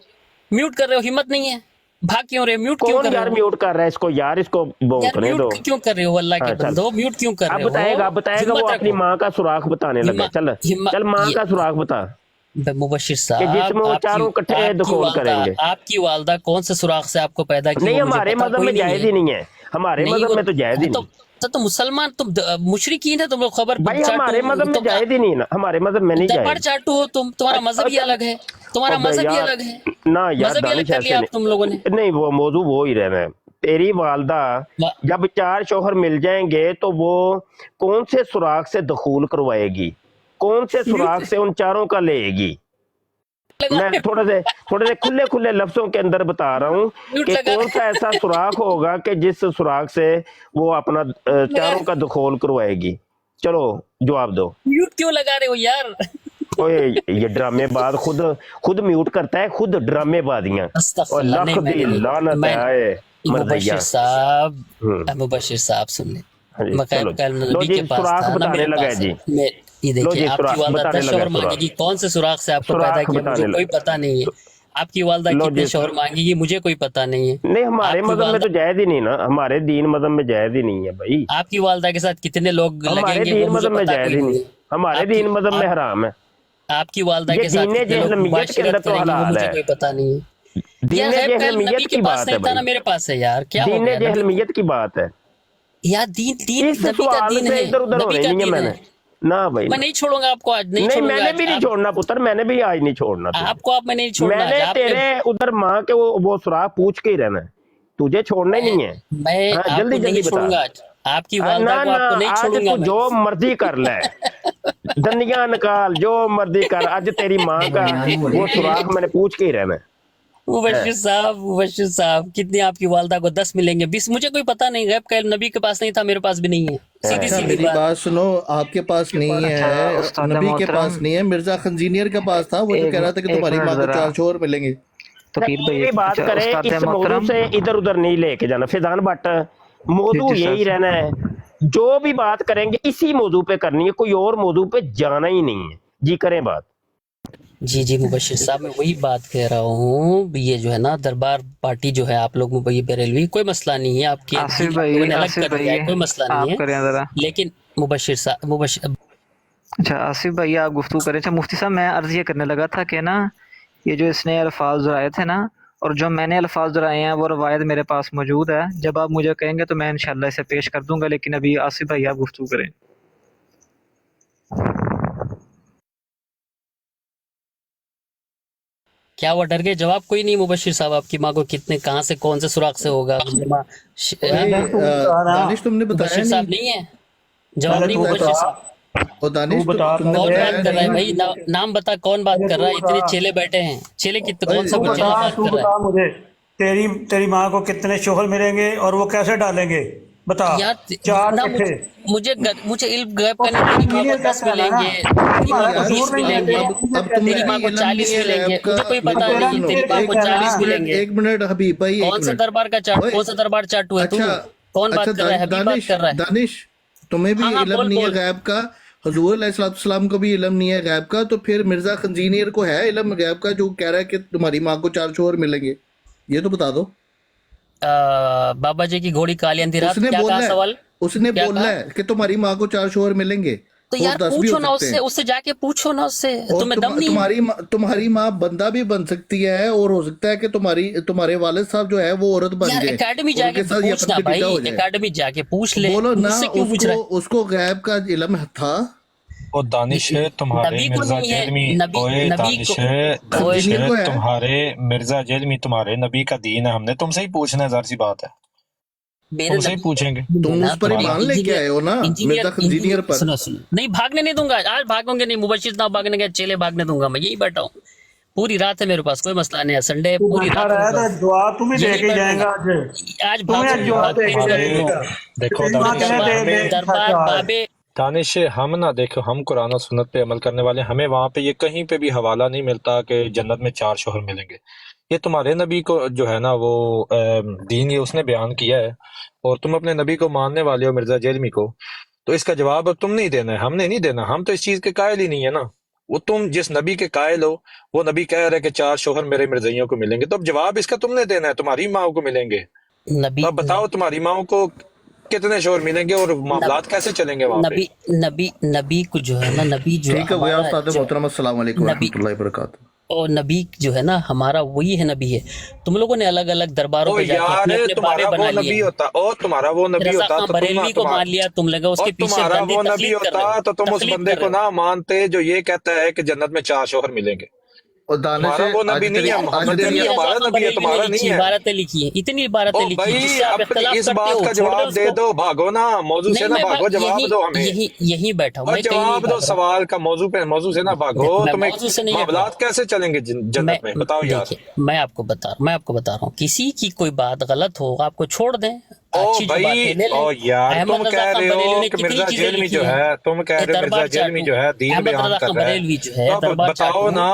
म्यूट कर रहे हो, हिम्मत नहीं है, भाग क्यों रहे हो, म्यूट क्यों कौन कर रहे यार हो? म्यूट कर रहा है इसको यार, इसको यार भौंकने दो। म्यूट क्यों कर रहे हो, अल्लाह के हाँ, चल। बंदो म्यूट क्यों कर रहे अब हो? बताएगा वो हिम्मत अपनी रखो। माँ का सुराख बताने लगा। हिम्मत- चल हिम्मत- चल माँ ये- का सुराख बता मुबशिर कि साहब जिसमें वो चारों इकट्ठे दखोल करेंगे। आपकी वालदा कौन से सुराख से आपको पैदा की? नहीं वो मुझे हमारे पता मजहब कोई में नहीं जायज है। ही नहीं है, हमारे नहीं, मजहब वो- में तो जायज ही तो नहीं। तो मुसलमान तुम मुशरिकीन है, तुम लोग खबर भाई हमारे मजहब में जायज ही नहीं ना, हमारे मजहब में नहीं दरबार जायज। चाटू हो तुम, तुम्हारा मजहब ही अलग है, तुम्हारा अबे मजहब ही यार, अलग है ना यार मजहब ही अलग दानिश कर लिया ऐसे आप तुम लोगों ने। नहीं, वो मौजू वो ही रहना है। तेरी वालदा जब 4 शौहर मिल जाएंगे तो वो कौन से सुराख से दखूल करवाएगी, कौन से सुराख से उन चारों का लेगी। मैं थोड़े से खुले लफ्जों के अंदर बता रहा हूँ कि कौन सा ऐसा सुराख होगा कि जिस सुराख से वो अपना चारों का दखोल करवाएगी। चलो जवाब दो। म्यूट क्यों लगा रहे हो यार? ओए ये ड्रामेबाज खुद म्यूट करता है, खुद ड्रामेबाजियां और अस्तगफिरुल्लाह, लख नहीं, दी मैंने- लानत मैं- है मरदैया। मुबशिर साहब सुन ले, हाँ जी, मकाब चलो। का लो नबी जी, के पास सुराख था ना बताने मेरे लगा पास जी। मैं ये लो देखिए जी, आपकी सुराख वालदा बताने 10 लगा शौहर सुराख। मांगेगी, कौन से सुराख से आपको सुराख पैदा किया बताने मुझे कोई लगा। पता नहीं है। आपकी वालदा लो कितने जी, शौहर मांगेगी मुझे कोई पता नहीं है। नहीं हमारे आपकी मजहब में तो जायज ही नहीं ना, हमारे दीन मजहब में जायज ही नहीं है भाई। आपकी वालदा के साथ कितने लोग हमारे लगेंगे दीन वो मुझे मजहब में पता जायज कोई ही नहीं नहीं, है। हमारे आपकी- दीन मजहब में हराम है। आपकी वालदा ये के साथ दीने कितने लोग जहलमियत के अंदर मुबाशरत तो करेंगे वो हलाल मुझे है। कोई पता नहीं है। यार दीने गैब का इल्म जहलमियत नबी की के पास बात नहीं है था ना भाई, मेरे पास है यार, क्या हो दीने गया? नबी- जहलमियत की बात है। यार दीन दीन इस नबी का सवाल दीन से है, इधर उधर नबी होने का नहीं है दीन मैंने है। ना भाई। मैं नहीं छोड़ूंगा आपको आज, नहीं नहीं छोड़ूंगा मैंने आज। भी नहीं छोड़ना पुत्र, मैंने भी आज नहीं छोड़ना तुझे। आपको आप मैं नहीं छोड़ना आज, मैंने आपने- तेरे उधर माँ के वो सुराख पूछ के ही रहना है, तुझे छोड़ना ही नहीं है। मैं हाँ, आपको जल्दी नहीं जल्दी बता। छोड़ूंगा आज, आपकी ना वालदा को ना आपको नहीं आज छोड़ूंगा तू मैं। जो मर्जी कर ले, दंदियां निकाल जो मर्जी कर, आज तेरी माँ का वो सुराख मैंने पूछ के ही रहना है। मुबशिर साहब कितने आपकी वालदा को 10 मिलेंगे 20 मुझे कोई पता नहीं। गैब का इल्म नबी के पास नहीं था, मेरे पास भी नहीं है। सीधी अच्छा सीधी मेरी बात। बात सुनो, आपके पास नहीं है, उस्ताद नबी के मोहतरम, पास नहीं है, मिर्जा खंजीनियर के पास था। वो जो कह रहा था कि एक तुम्हारी मिनट माँ को जरा। 4 शोहर मिलेंगे। तो पीर भाई ये बात अच्छा, करे उस्ताद इस मौजू मोहतरम, से इधर उधर नहीं लेके जाना फिजान भट्ट, मौजू जी, जी, यही सर। रहना है। जो भी बात करेंगे इसी मौजू पे करनी है, कोई और मौजू पे जाना ही नहीं है। जी करें बात। जी मुबशिर साहब मैं वही बात कह रहा हूँ, ये जो है ना दरबार पार्टी जो है आप लोग मुबैय बरेलवी, कोई मसला नहीं है। आपके आसिफ आप लोगों ने अलग आसिफ कर दिया है, भाई कोई मसला आप नहीं करें है। जरा। लेकिन मुबशिर अच्छा आसिफ भाई आप गुफ्तगू करें। अच्छा मुफ्ती साहब मैं अर्ज ये करने लगा था कि ना ये जो इसने अल्फाज दोहराए थे ना, और जो मैंने अल्फाज दोहराए हैं वो रवायत मेरे पास मौजूद है। जब आप मुझे कहेंगे तो मैं इंशाल्लाह इसे पेश कर दूंगा, लेकिन अभी आसिफ भाई आप गुफ्तगू करें। क्या वो डर गए? जवाब कोई नहीं मुबशिर साहब, आपकी माँ को कितने कहाँ से कौन से सुराख से होगा? दानिश तुमने बताया मुबशिर साहब नहीं। नहीं है, जवाब नहीं मुबशिर साहब। और दानिश तुमने कौन बताया बात कर रहा है नहीं। भाई? नाम बता, कौन बात कर रहा है? इतने चेले बैठे हैं, चेले कितने, कौन सा चेला बात कर रहा है? मुझे तेरी माँ को कितने शोहर मिलेंगे और वो कैसे डालेंगे, बता। यार 4 ना इकट्ठे। मुझे इल्म गैब का नहीं। तेरी माँ को 10 मिलेंगे, तेरी माँ को 20 मिलेंगे, अब तुम्हें तेरी माँ को इल्म 40 नहीं है मिलेंगे, रैप का। मुझे कोई पता मेरी बात नहीं। सुनो, तेरी माँ को 40 मिलेंगे। एक मिनट हबीब भाई, एक कौन से मिनट। दरबार का चाट, ओए, कौन सा दरबार चाटू है तू? अच्छा कौन बात अच्छा कर रहा है? हबीब बात दानिश कर रहा है। दानिश तुम्हें भी हाँ, इल्म बोल, नहीं है बोल। गैब का। हुजूर अलैहिस्सलाम को भी इल्म नहीं है गैब का, तो फिर मिर्जा खंजीनियर को है इल्म गैब का जो कह रहा है कि तुम्हारी माँ को 4 शोहर मिलेंगे? ये तो बता दो। बाबा जी की घोड़ी काली अंधी रात, उसने क्या बोला कहा है, सवाल? उसने क्या बोला कहा? है कि तुम्हारी माँ को 4 शोहर मिलेंगे। तो और यार 10 भी पूछो हो ना सकते उससे, हैं। उससे जाके पूछो ना उससे, और तुम्हें दम नहीं है? तुम्हारी माँ बंदा भी बन सकती है, और हो सकता है कि तुम्हारे वालिद साहब जो है वो औरत बन यार जाए, एकेडमी और जाके उनके साथ ये पूछना अपन भाई, हो जाए। एकेडमी जाके पूछ ले, बोलो ना, मुझसे क्यों पूछ रहा है? उसको गैब का इल्म था। वो दानिश है तुम्हारे नबी को मिर्जा नहीं है, जेलमी, नबी ओए नबी दानिश को, है, दानिश खंजीनियर है को है। तुम्हारे मिर्जा जेलमी, तुम्हारे नबी का दीन है, हमने तुमसे ही पूछना है, ज़ाहिर सी बात है, मेरे तुमसे ही नबी पूछेंगे। तुम उस पर ईमान लेके आए हो ना मिर्जा खंजीनियर पर। सुनो सुनो, नहीं भागने नहीं दूंगा, आज भागोगे नहीं, मुबशिर ना भागने के, चेले भागने दूंगा मैं, यही बैठा हूँ, पूरी रात है मेरे पास, कोई मसला नहीं है, संडे है, तू पूरी बैठा रात है रहा मेरे तो पास, दुआ तुम ही दे यही के बैठूंगा। जाएगा आज तुम्हें भागो, दुआ दे के भागो, जाएगा। देखो तेरी माँ दानिश, कहने दे दरबार दरबार बाबे, दानिश हम ना, देखो हम कुरान और सुन्नत पे अमल करने वाले, हमें वहाँ पे ये कहीं पे भी हवाला नहीं मिलता कि जन्नत में 4 शोहर मिलेंगे। ये तुम्हारे नबी को जो है ना वो दीन ये उसने बयान किया है, और तुम अपने नबी को मानने वाले हो मिर्जा जेलमी को, तो इसका जवाब अब तुम नहीं देना है, हमने नहीं देना, हम तो इस चीज के कायल ही नहीं है ना। वो तुम जिस नबी के कायल हो, वो नबी कह रहा है कि 4 शोहर मेरे मिर्जइयों को मिलेंगे, तो अब जवाब इसका तुमने देना है, तुम्हारी माँ को मिलेंगे। नबी तो अब बताओ तुम्हारी माँ को कितने शोहर मिलेंगे और मामलात कैसे चलेंगे वहाँ पे? नबी नबी नबी को जो है ना, नबी जो ठीक है भैया, हमारा उस्ताद जो- मोहतरम, अस्सलाम वालेकुम नबी- रहमतुल्लाहि व बरकातहू। और नबी जो है ना हमारा वही है, नबी है। तुम लोगों ने अलग अलग दरबारों ओ पे जाके यार अपने अपने बाबे तुम्हारा बना वो नबी लिए। होता, ओ तुम्हारा वो नबी रज़ा होता खां तो बरेलवी को मान लिया तुम लोग, उसके पीछे तुम्हारा गंदी वो नबी तकलीफ कर रहे होता हो, तो तुम उस तकलीफ बंदे कर को रहे हो। ना मानते जो ये कहता है कि जन्नत में 4 शोहर मिलेंगे। और दानिश तुम्हारा वो आज नबी नहीं तेरी है, आज मोहम्मद तेरी नबी हमारा नबी है, तुम्हारा नहीं है। इबारतें लिखी है, इतनी इबारतें ओ लिखी भाई है जिससे आप अपनी इख्तलाफ इस करते बात हो, का छोड़ जवाब दे उसको। दो, भागो ना मौजू से नहीं, ना मैं भागो, जवाब दो हमें। यही बैठा हूँ, और मैं कहीं नहीं जवाब दो भाग रहा। सवाल का, मौजू से ना भागो। मैं तुम्हें मौजू से नहीं हट रहा। मामलात कैसे चलेंगे जन्नत में, बताओ यार। देखिए मैं आपको बता रहा हूँ, किसी की कोई बात गलत हो आपको छोड़ दें, ओ अच्छी जो भाई, बातें ले लें। ओ यार अहमद तुम रज़ा कह खां रहे बरेलवी हो ने कि कितनी मिर्जा चीजें जेलमी लिखी जो हैं। है, तुम कह रहे हो मिर्जा दरबार जेलमी चाटू, जो है दीन अहमद बयान रज़ा कर खां रहा है, बरेलवी जो है, तो अब दरबार बताओ चाटू, ना।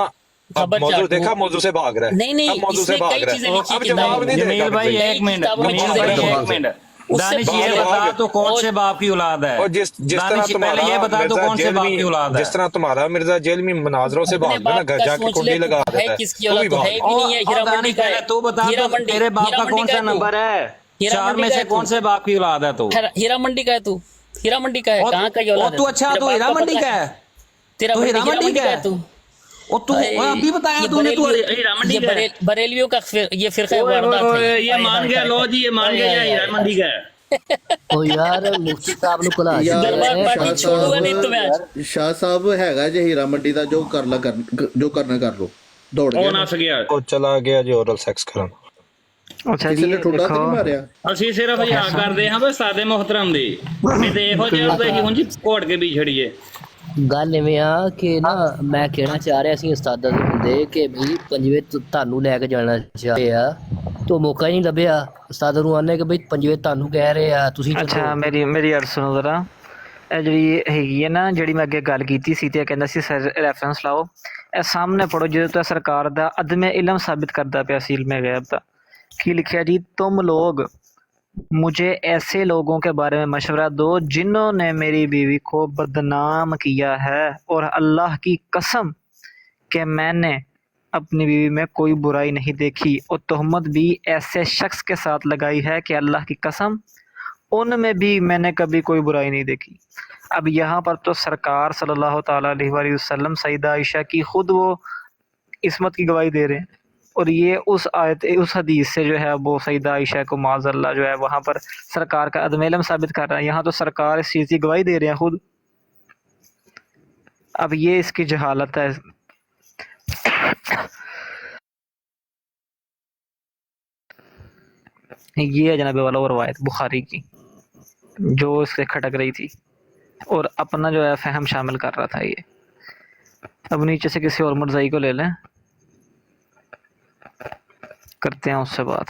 अब खबर मौजू चाटू। देखा, मौजू से भाग रहा है, नहीं अब मौजू से इसने भाग कई रहा चीजें है, लिखी अब किताबों जवाब नहीं में। देगा। जमील भाई भाई एक मिनट, किताबों में जमील चीजें भाई लिखी एक हैं। मिनट, उससे दानिश ये भाग बता रहे। तो कौन और से बाप की औलाद है? और जिस तरह दानिश तुम्हारा पहले ये बता तो मिर्जा कौन से बाप की जेलमी, औलाद है? जिस तरह तुम्हारा मिर्जा जेलमी मनाजरों से अपने भागता है ना, बाप घर का जाके सोच कुंडली ले, लगा तू है देता है, किसकी तो औलाद, भी तो है भाग। भी नहीं है। हीरा मंडी दानिश का पहले है, तू बता हीरा तो मंडी, तेरे बाप हीरा का मंडी कौन का सा है तू। नंबर है? हीरा 4 मंडी में का से है कौन तू। से बाप की औलाद है तू? हीरा मंडी का है तू, हीरा मंडी का है, कहाँ का ये औलाद है? तू अच्छा, तेरे तू बाप हीरा को मंडी पता का है? तेरा तू हीरा मंडी का है है? तू। और तू अभी बताया तूने, तू हीरा मंडी का है? बरेलियों का ये फिरका वारदात है। ये मान गया, लो जी ये मान गया, ये हीरा मंडी का है। ओ यार मुफ्ती साहब ਨੂੰ ਖੁਲਾ यार दरबार पार्टी छोड़ूंगा नहीं तुम्हें आज। शाह साहब हैगा जे हीरा मंडी ਦਾ ਜੋ ਕਰਨਾ ਕਰ ਲੋ, ਦੌੜ ਉਹ ਗਿਆ ਨਸ ਗਿਆ। ਉਹ ਚਲਾ ਗਿਆ ਜੀ oral sex ਕਰਨ। ਅੱਛਾ ਕਿਸੇ ਜੀ ਨੇ ਠੋਡਾ ਤੇ ਦੇਖੋ, ਨਹੀਂ ਮਾਰਿਆ। ਅਸੀਂ ਸਿਰਫ ਯਾ ਕਰਦੇ ਹਾਂ ਬਸ ਸਾਦੇ ਮੁਹਤਰਮ ਦੀ, ਨਹੀਂ ਤੇ ਇਹੋ ਜਿਹਾ ਤਾਂ ਅਸੀਂ ਉਂਝ ਘੋੜ ਕੇ ਵੀ ਛੜੀਏ। ਗੱਲ ਐਵੇਂ ਆ ਕਿ ਨਾ ਮੈਂ ਕਹਿਣਾ ਚਾਹ ਰਿਹਾ ਸੀ ਉਸਤਾਦਾਂ ਦੇ ਹੁੰਦੇ ਕਿ ਬਈ ਪੰਜਵੇਂ ਤੁਹਾਨੂੰ ਲੈ ਕੇ ਜਾਣਾ ਚਾਹੇ ਆ ਤੋ ਮੌਕਾ ਹੀ ਨਹੀਂ ਲੱਭਿਆ। ਉਸਤਾਦ ਨੂੰ ਆਨੇ ਕਿ ਬਈ ਪੰਜਵੇਂ ਤੁਹਾਨੂੰ ਕਹਿ ਰਹੇ ਆ ਤੁਸੀਂ ਅੱਛਾ ਮੇਰੀ ਅਰਜ਼ ਸੁਣੋ ਜ਼ਰਾ। ਇਹ ਜਿਹੜੀ ਹੈਗੀ ਹੈ ਨਾ, ਜਿਹੜੀ ਮੈਂ ਅੱਗੇ ਗੱਲ ਕੀਤੀ ਸੀ ਤੇ ਕਹਿੰਦਾ ਸੀ ਸਰ ਰੈਫਰੈਂਸ ਲਾਓ, ਇਹ ਸਾਹਮਣੇ ਪੜੋ ਜਿਹਦੇ ਤੋਂ ਸਰਕਾਰ ਦਾ ਅਦਮ ਇਲਮ ਸਾਬਿਤ ਕਰਦਾ ਪਿਆ ਸੀ ਇਲਮ ਗੈਬ ਦਾ। ਕੀ ਲਿਖਿਆ ਜੀ, तुम लोग मुझे ऐसे लोगों के बारे में मशवरा दो जिन्होंने मेरी बीवी को बदनाम किया है, और अल्लाह की कसम कि मैंने अपनी बीवी में कोई बुराई नहीं देखी, और तहमत भी ऐसे शख्स के साथ लगाई है कि अल्लाह की कसम उनमें भी मैंने कभी कोई बुराई नहीं देखी। अब यहाँ पर तो सरकार सल्लल्लाहु ताला अलैहि वसल्लम सईदा आयशा की खुद वो इसमत की गवाही दे रहे हैं, और ये उस आयत उस हदीस से जो है वो सईदा आयशा को माज़अल्लाह जो है वहाँ पर सरकार का अदम इल्म साबित कर रहा है। यहाँ तो सरकार इस चीज़ की गवाही दे रहे हैं खुद। अब ये इसकी जहालत है। ये है जनाब वाला वो रवायत बुखारी की जो इससे खटक रही थी, और अपना जो है फहम शामिल कर रहा था ये। अब नीचे से किसी और मुर्ज़ई को ले लें, करते हैं उससे बात।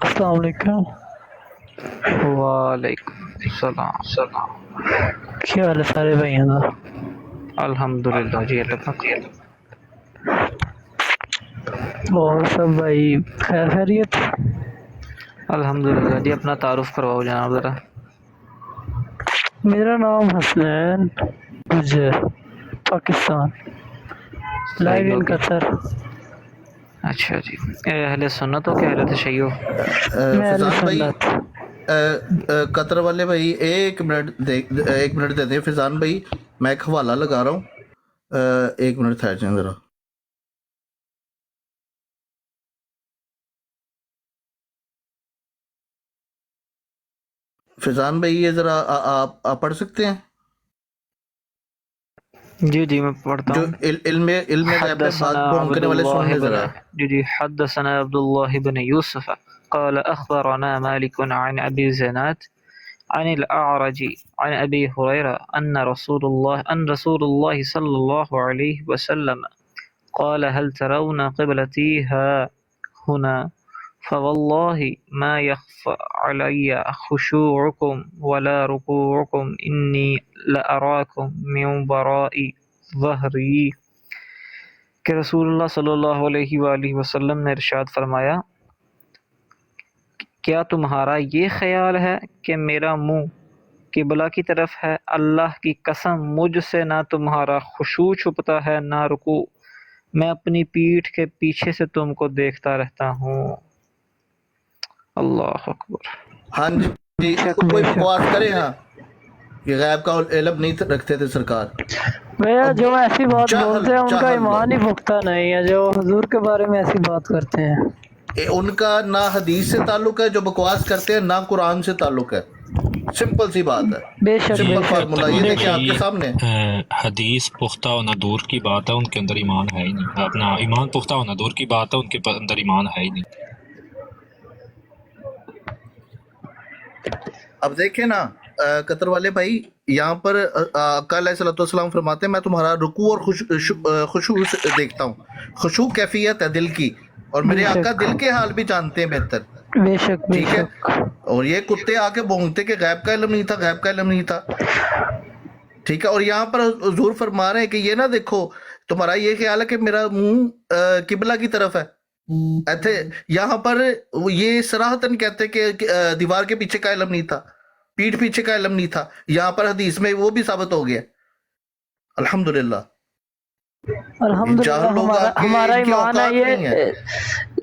अस्सलाम वालेकुम। वालेकुम सलाम। क्या हाल है सारे भाइयों का? अल्हम्दुलिल्लाह जी, अल्लाह اور سب بھائی خیر خیریت؟ الحمدللہ جی، اپنا تعارف کرواؤ جناب ذرا۔ میرا نام حسنین گجر، پاکستان، لائیو ان قطر۔ اچھا جی، اہل سنت ہو کہ اہل تشیع؟ میں اہل فیضان بھائی، سنت۔ قطر والے بھائی ایک منٹ دے دیں فیضان بھائی، میں ایک حوالہ لگا رہا ہوں، ایک منٹ ٹھہر جائیں ذرا۔ فیضان بھائی یہ ذرا آپ پڑھ سکتے ہیں؟ جی جی میں پڑھتا جو ہوں۔ علم غیب پہ بات بھونکنے والے سن لیں ذرا۔ جی حدثنا عبد الله بن يوسف قال أخبرنا مالك عن أبي زناد عن الأعرج عن أبي هريرة أن رسول الله صلى الله عليه وسلم قال هل ترون قبلتي ها هنا فوالله ما يخفى علي خشوعكم ولا ركوعكم إني لأراكم من وراء ظهري، کہ رسول اللہ صلی اللہ علیہ وآلہ وسلم نے ارشاد فرمایا، کیا تمہارا یہ خیال ہے کہ میرا منہ قبلہ کی طرف ہے؟ اللہ کی قسم مجھ سے نہ تمہارا خشوع چھپتا ہے نہ رکوع، میں اپنی پیٹھ کے پیچھے سے تم کو دیکھتا رہتا ہوں۔ اللہ اکبر۔ ہاں جی، کوئی بکواس کرے ہاں کہ غیب کا علم نہیں رکھتے تھے سرکار۔ بھیا جو ایسی بات بولتے ہیں ان کا جہل ایمان ہی پختہ نہیں ہے، جو حضور کے بارے میں ایسی بات کرتے ہیں۔ ان کا نہ حدیث سے تعلق ہے، جو بکواس کرتے ہیں، نہ قرآن سے تعلق ہے۔ سمپل سی بات ہے، بے شک سمپل فارمولا یہ دیکھیں آپ کے سامنے۔ حدیث پختہ ہونا دور کی بات ہے، ان کے اندر ایمان ہے ہی نہیں۔ اپنا ایمان پختہ ہونا دور کی بات ہے، ان کے اندر ایمان ہے ہی نہیں۔ اب دیکھیں نا قطر والے بھائی، یہاں پر آقا علیہ الصلوۃ والسلام فرماتے ہیں میں تمہارا رکوع اور خشوع دیکھتا ہوں۔ خشوع کیفیت ہے دل کی، اور میرے آقا دل کے حال بھی جانتے ہیں بہتر۔ بے شک بے ٹھیک ہے، شک۔ اور یہ کتے آ کے بھونگتے کہ غیب کا علم نہیں تھا، غیب کا علم نہیں تھا۔ ٹھیک ہے، اور یہاں پر حضور فرما رہے ہیں کہ یہ نہ دیکھو تمہارا یہ خیال ہے کہ میرا منہ قبلہ کی طرف ہے۔ ایتھے یہاں پر یہ صراحتاً کہتے کہ دیوار کے پیچھے کا علم نہیں تھا، پیٹھ پیچھے کا علم نہیں تھا، یہاں پر حدیث میں وہ بھی ثابت ہو گیا۔ الحمدللہ الحمدللہ ہمارا ایمان ہے،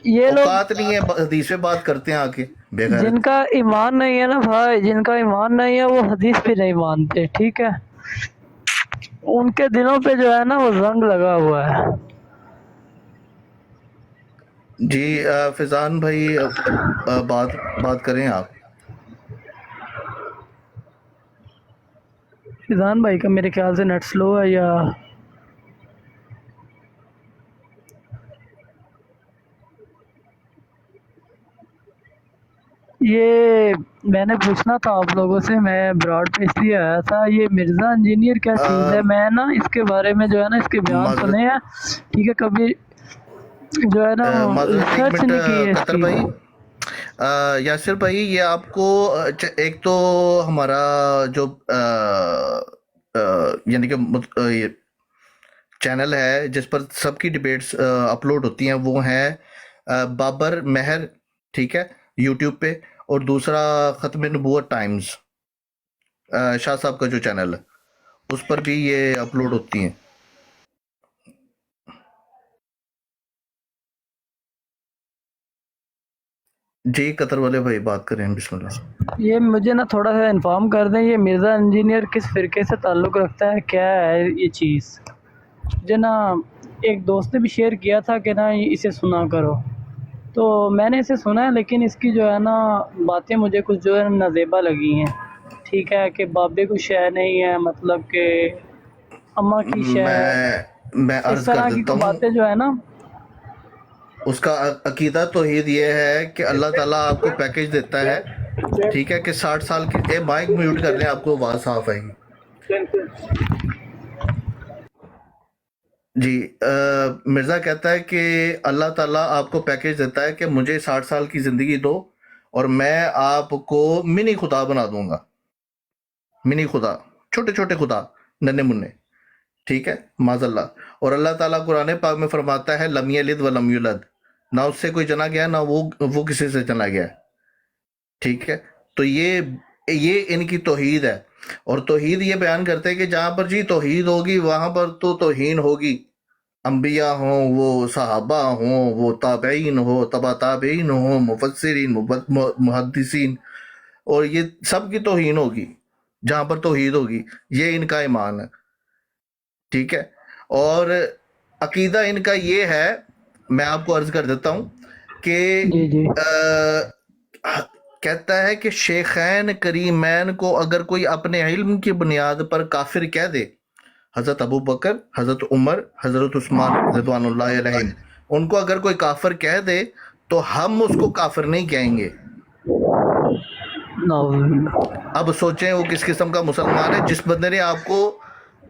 یہ لوگ اوقات نہیں ہے، حدیث پہ بات کرتے ہیں آکے بے غیرت۔ جن کا ایمان نہیں ہے نا بھائی، جن کا ایمان نہیں ہے وہ حدیث بھی نہیں مانتے، ٹھیک ہے، ان کے دلوں پہ جو ہے نا وہ زنگ لگا ہوا ہے۔ جی فیضان بھائی بات کریں آپ۔ فیضان بھائی کا میرے خیال سے نیٹ سلو ہے یا یہ میں نے پوچھنا تھا آپ لوگوں سے، میں براڈ پہ اس لیے آیا تھا، یہ مرزا انجینئر کیا چیز ہے؟ میں نا اس کے بارے میں جو ہے نا اس کے بیان سنے ہیں، ٹھیک ہے، کبھی جو ہے نا ریسرچ نہیں کی ہے اس قطر بھائی، یاسر بھائی، یہ آپ کو ایک تو ہمارا جو یعنی کہ چینل ہے جس پر سب کی ڈیبیٹس اپلوڈ ہوتی ہیں، وہ ہے بابر مہر، ٹھیک ہے، یوٹیوب پہ، اور دوسرا ختم نبوت ٹائمز، شاہ صاحب کا جو چینل ہے اس پر بھی یہ اپلوڈ ہوتی ہیں۔ جی قطر والے بھائی بات کریں، بسم اللہ۔ یہ مجھے نا تھوڑا سا انفارم کر دیں، یہ مرزا انجینئر کس فرقے سے تعلق رکھتا ہے، کیا ہے یہ چیز؟ جو نا ایک دوست نے بھی شیئر کیا تھا کہ نا اسے سنا کرو، تو میں نے اسے سنا ہے، لیکن اس کی جو ہے نا باتیں مجھے کچھ جو ہے نازیبا لگی ہیں، ٹھیک ہے، کہ بابے کو شے نہیں ہے، مطلب کہ اماں کی شے، میں اس طرح کی باتیں جو ہے نا۔ اس کا عقیدہ توحید یہ ہے کہ اللہ تعالیٰ آپ کو پیکج دیتا ہے، ٹھیک ہے، کہ 60 سال کی مائک میوٹ کر لیں، آپ کو آواز صاف آئے گی۔ جی مرزا کہتا ہے کہ اللہ تعالیٰ آپ کو پیکج دیتا ہے کہ مجھے 60 سال کی زندگی دو اور میں آپ کو منی خدا بنا دوں گا، منی خدا، چھوٹے چھوٹے خدا، ننے منے، ٹھیک ہے، معاذ اللہ۔ اور اللہ تعالیٰ قرآن پاک میں فرماتا ہے لم یلد ولم یولد، ना उससे कोई जना गया ना वो किसी से जना गया, ठीक है। तो ये इनकी तौहीद है, और तौहीद ये बयान करते हैं कि जहां पर जी तौहीद होगी वहां पर तो तौहीन होगी, अंबिया हो, वो सहाबा हो, वो ताबईन हो, तबा ताबईन हो, मुफस्सिरीन, मुहद्दिसीन, और ये सब की तौहीन होगी जहां पर तौहीद होगी। ये इनका ईमान है, ठीक है। और अकीदा इनका ये है, मैं आपको अर्ज कर देता हूं कि जी जी कहता है कि शेखैन करीमैन को अगर कोई अपने इल्म की बुनियाद पर काफिर कह दे, हजरत अबू बकर, हजरत उमर, हजरत उस्मान रज़वानुल्लाहि अलैहिम, उनको अगर कोई काफिर कह दे तो हम उसको काफिर नहीं कहेंगे। अब सोचें वो किस किस्म का मुसलमान है जिस बंदे ने आपको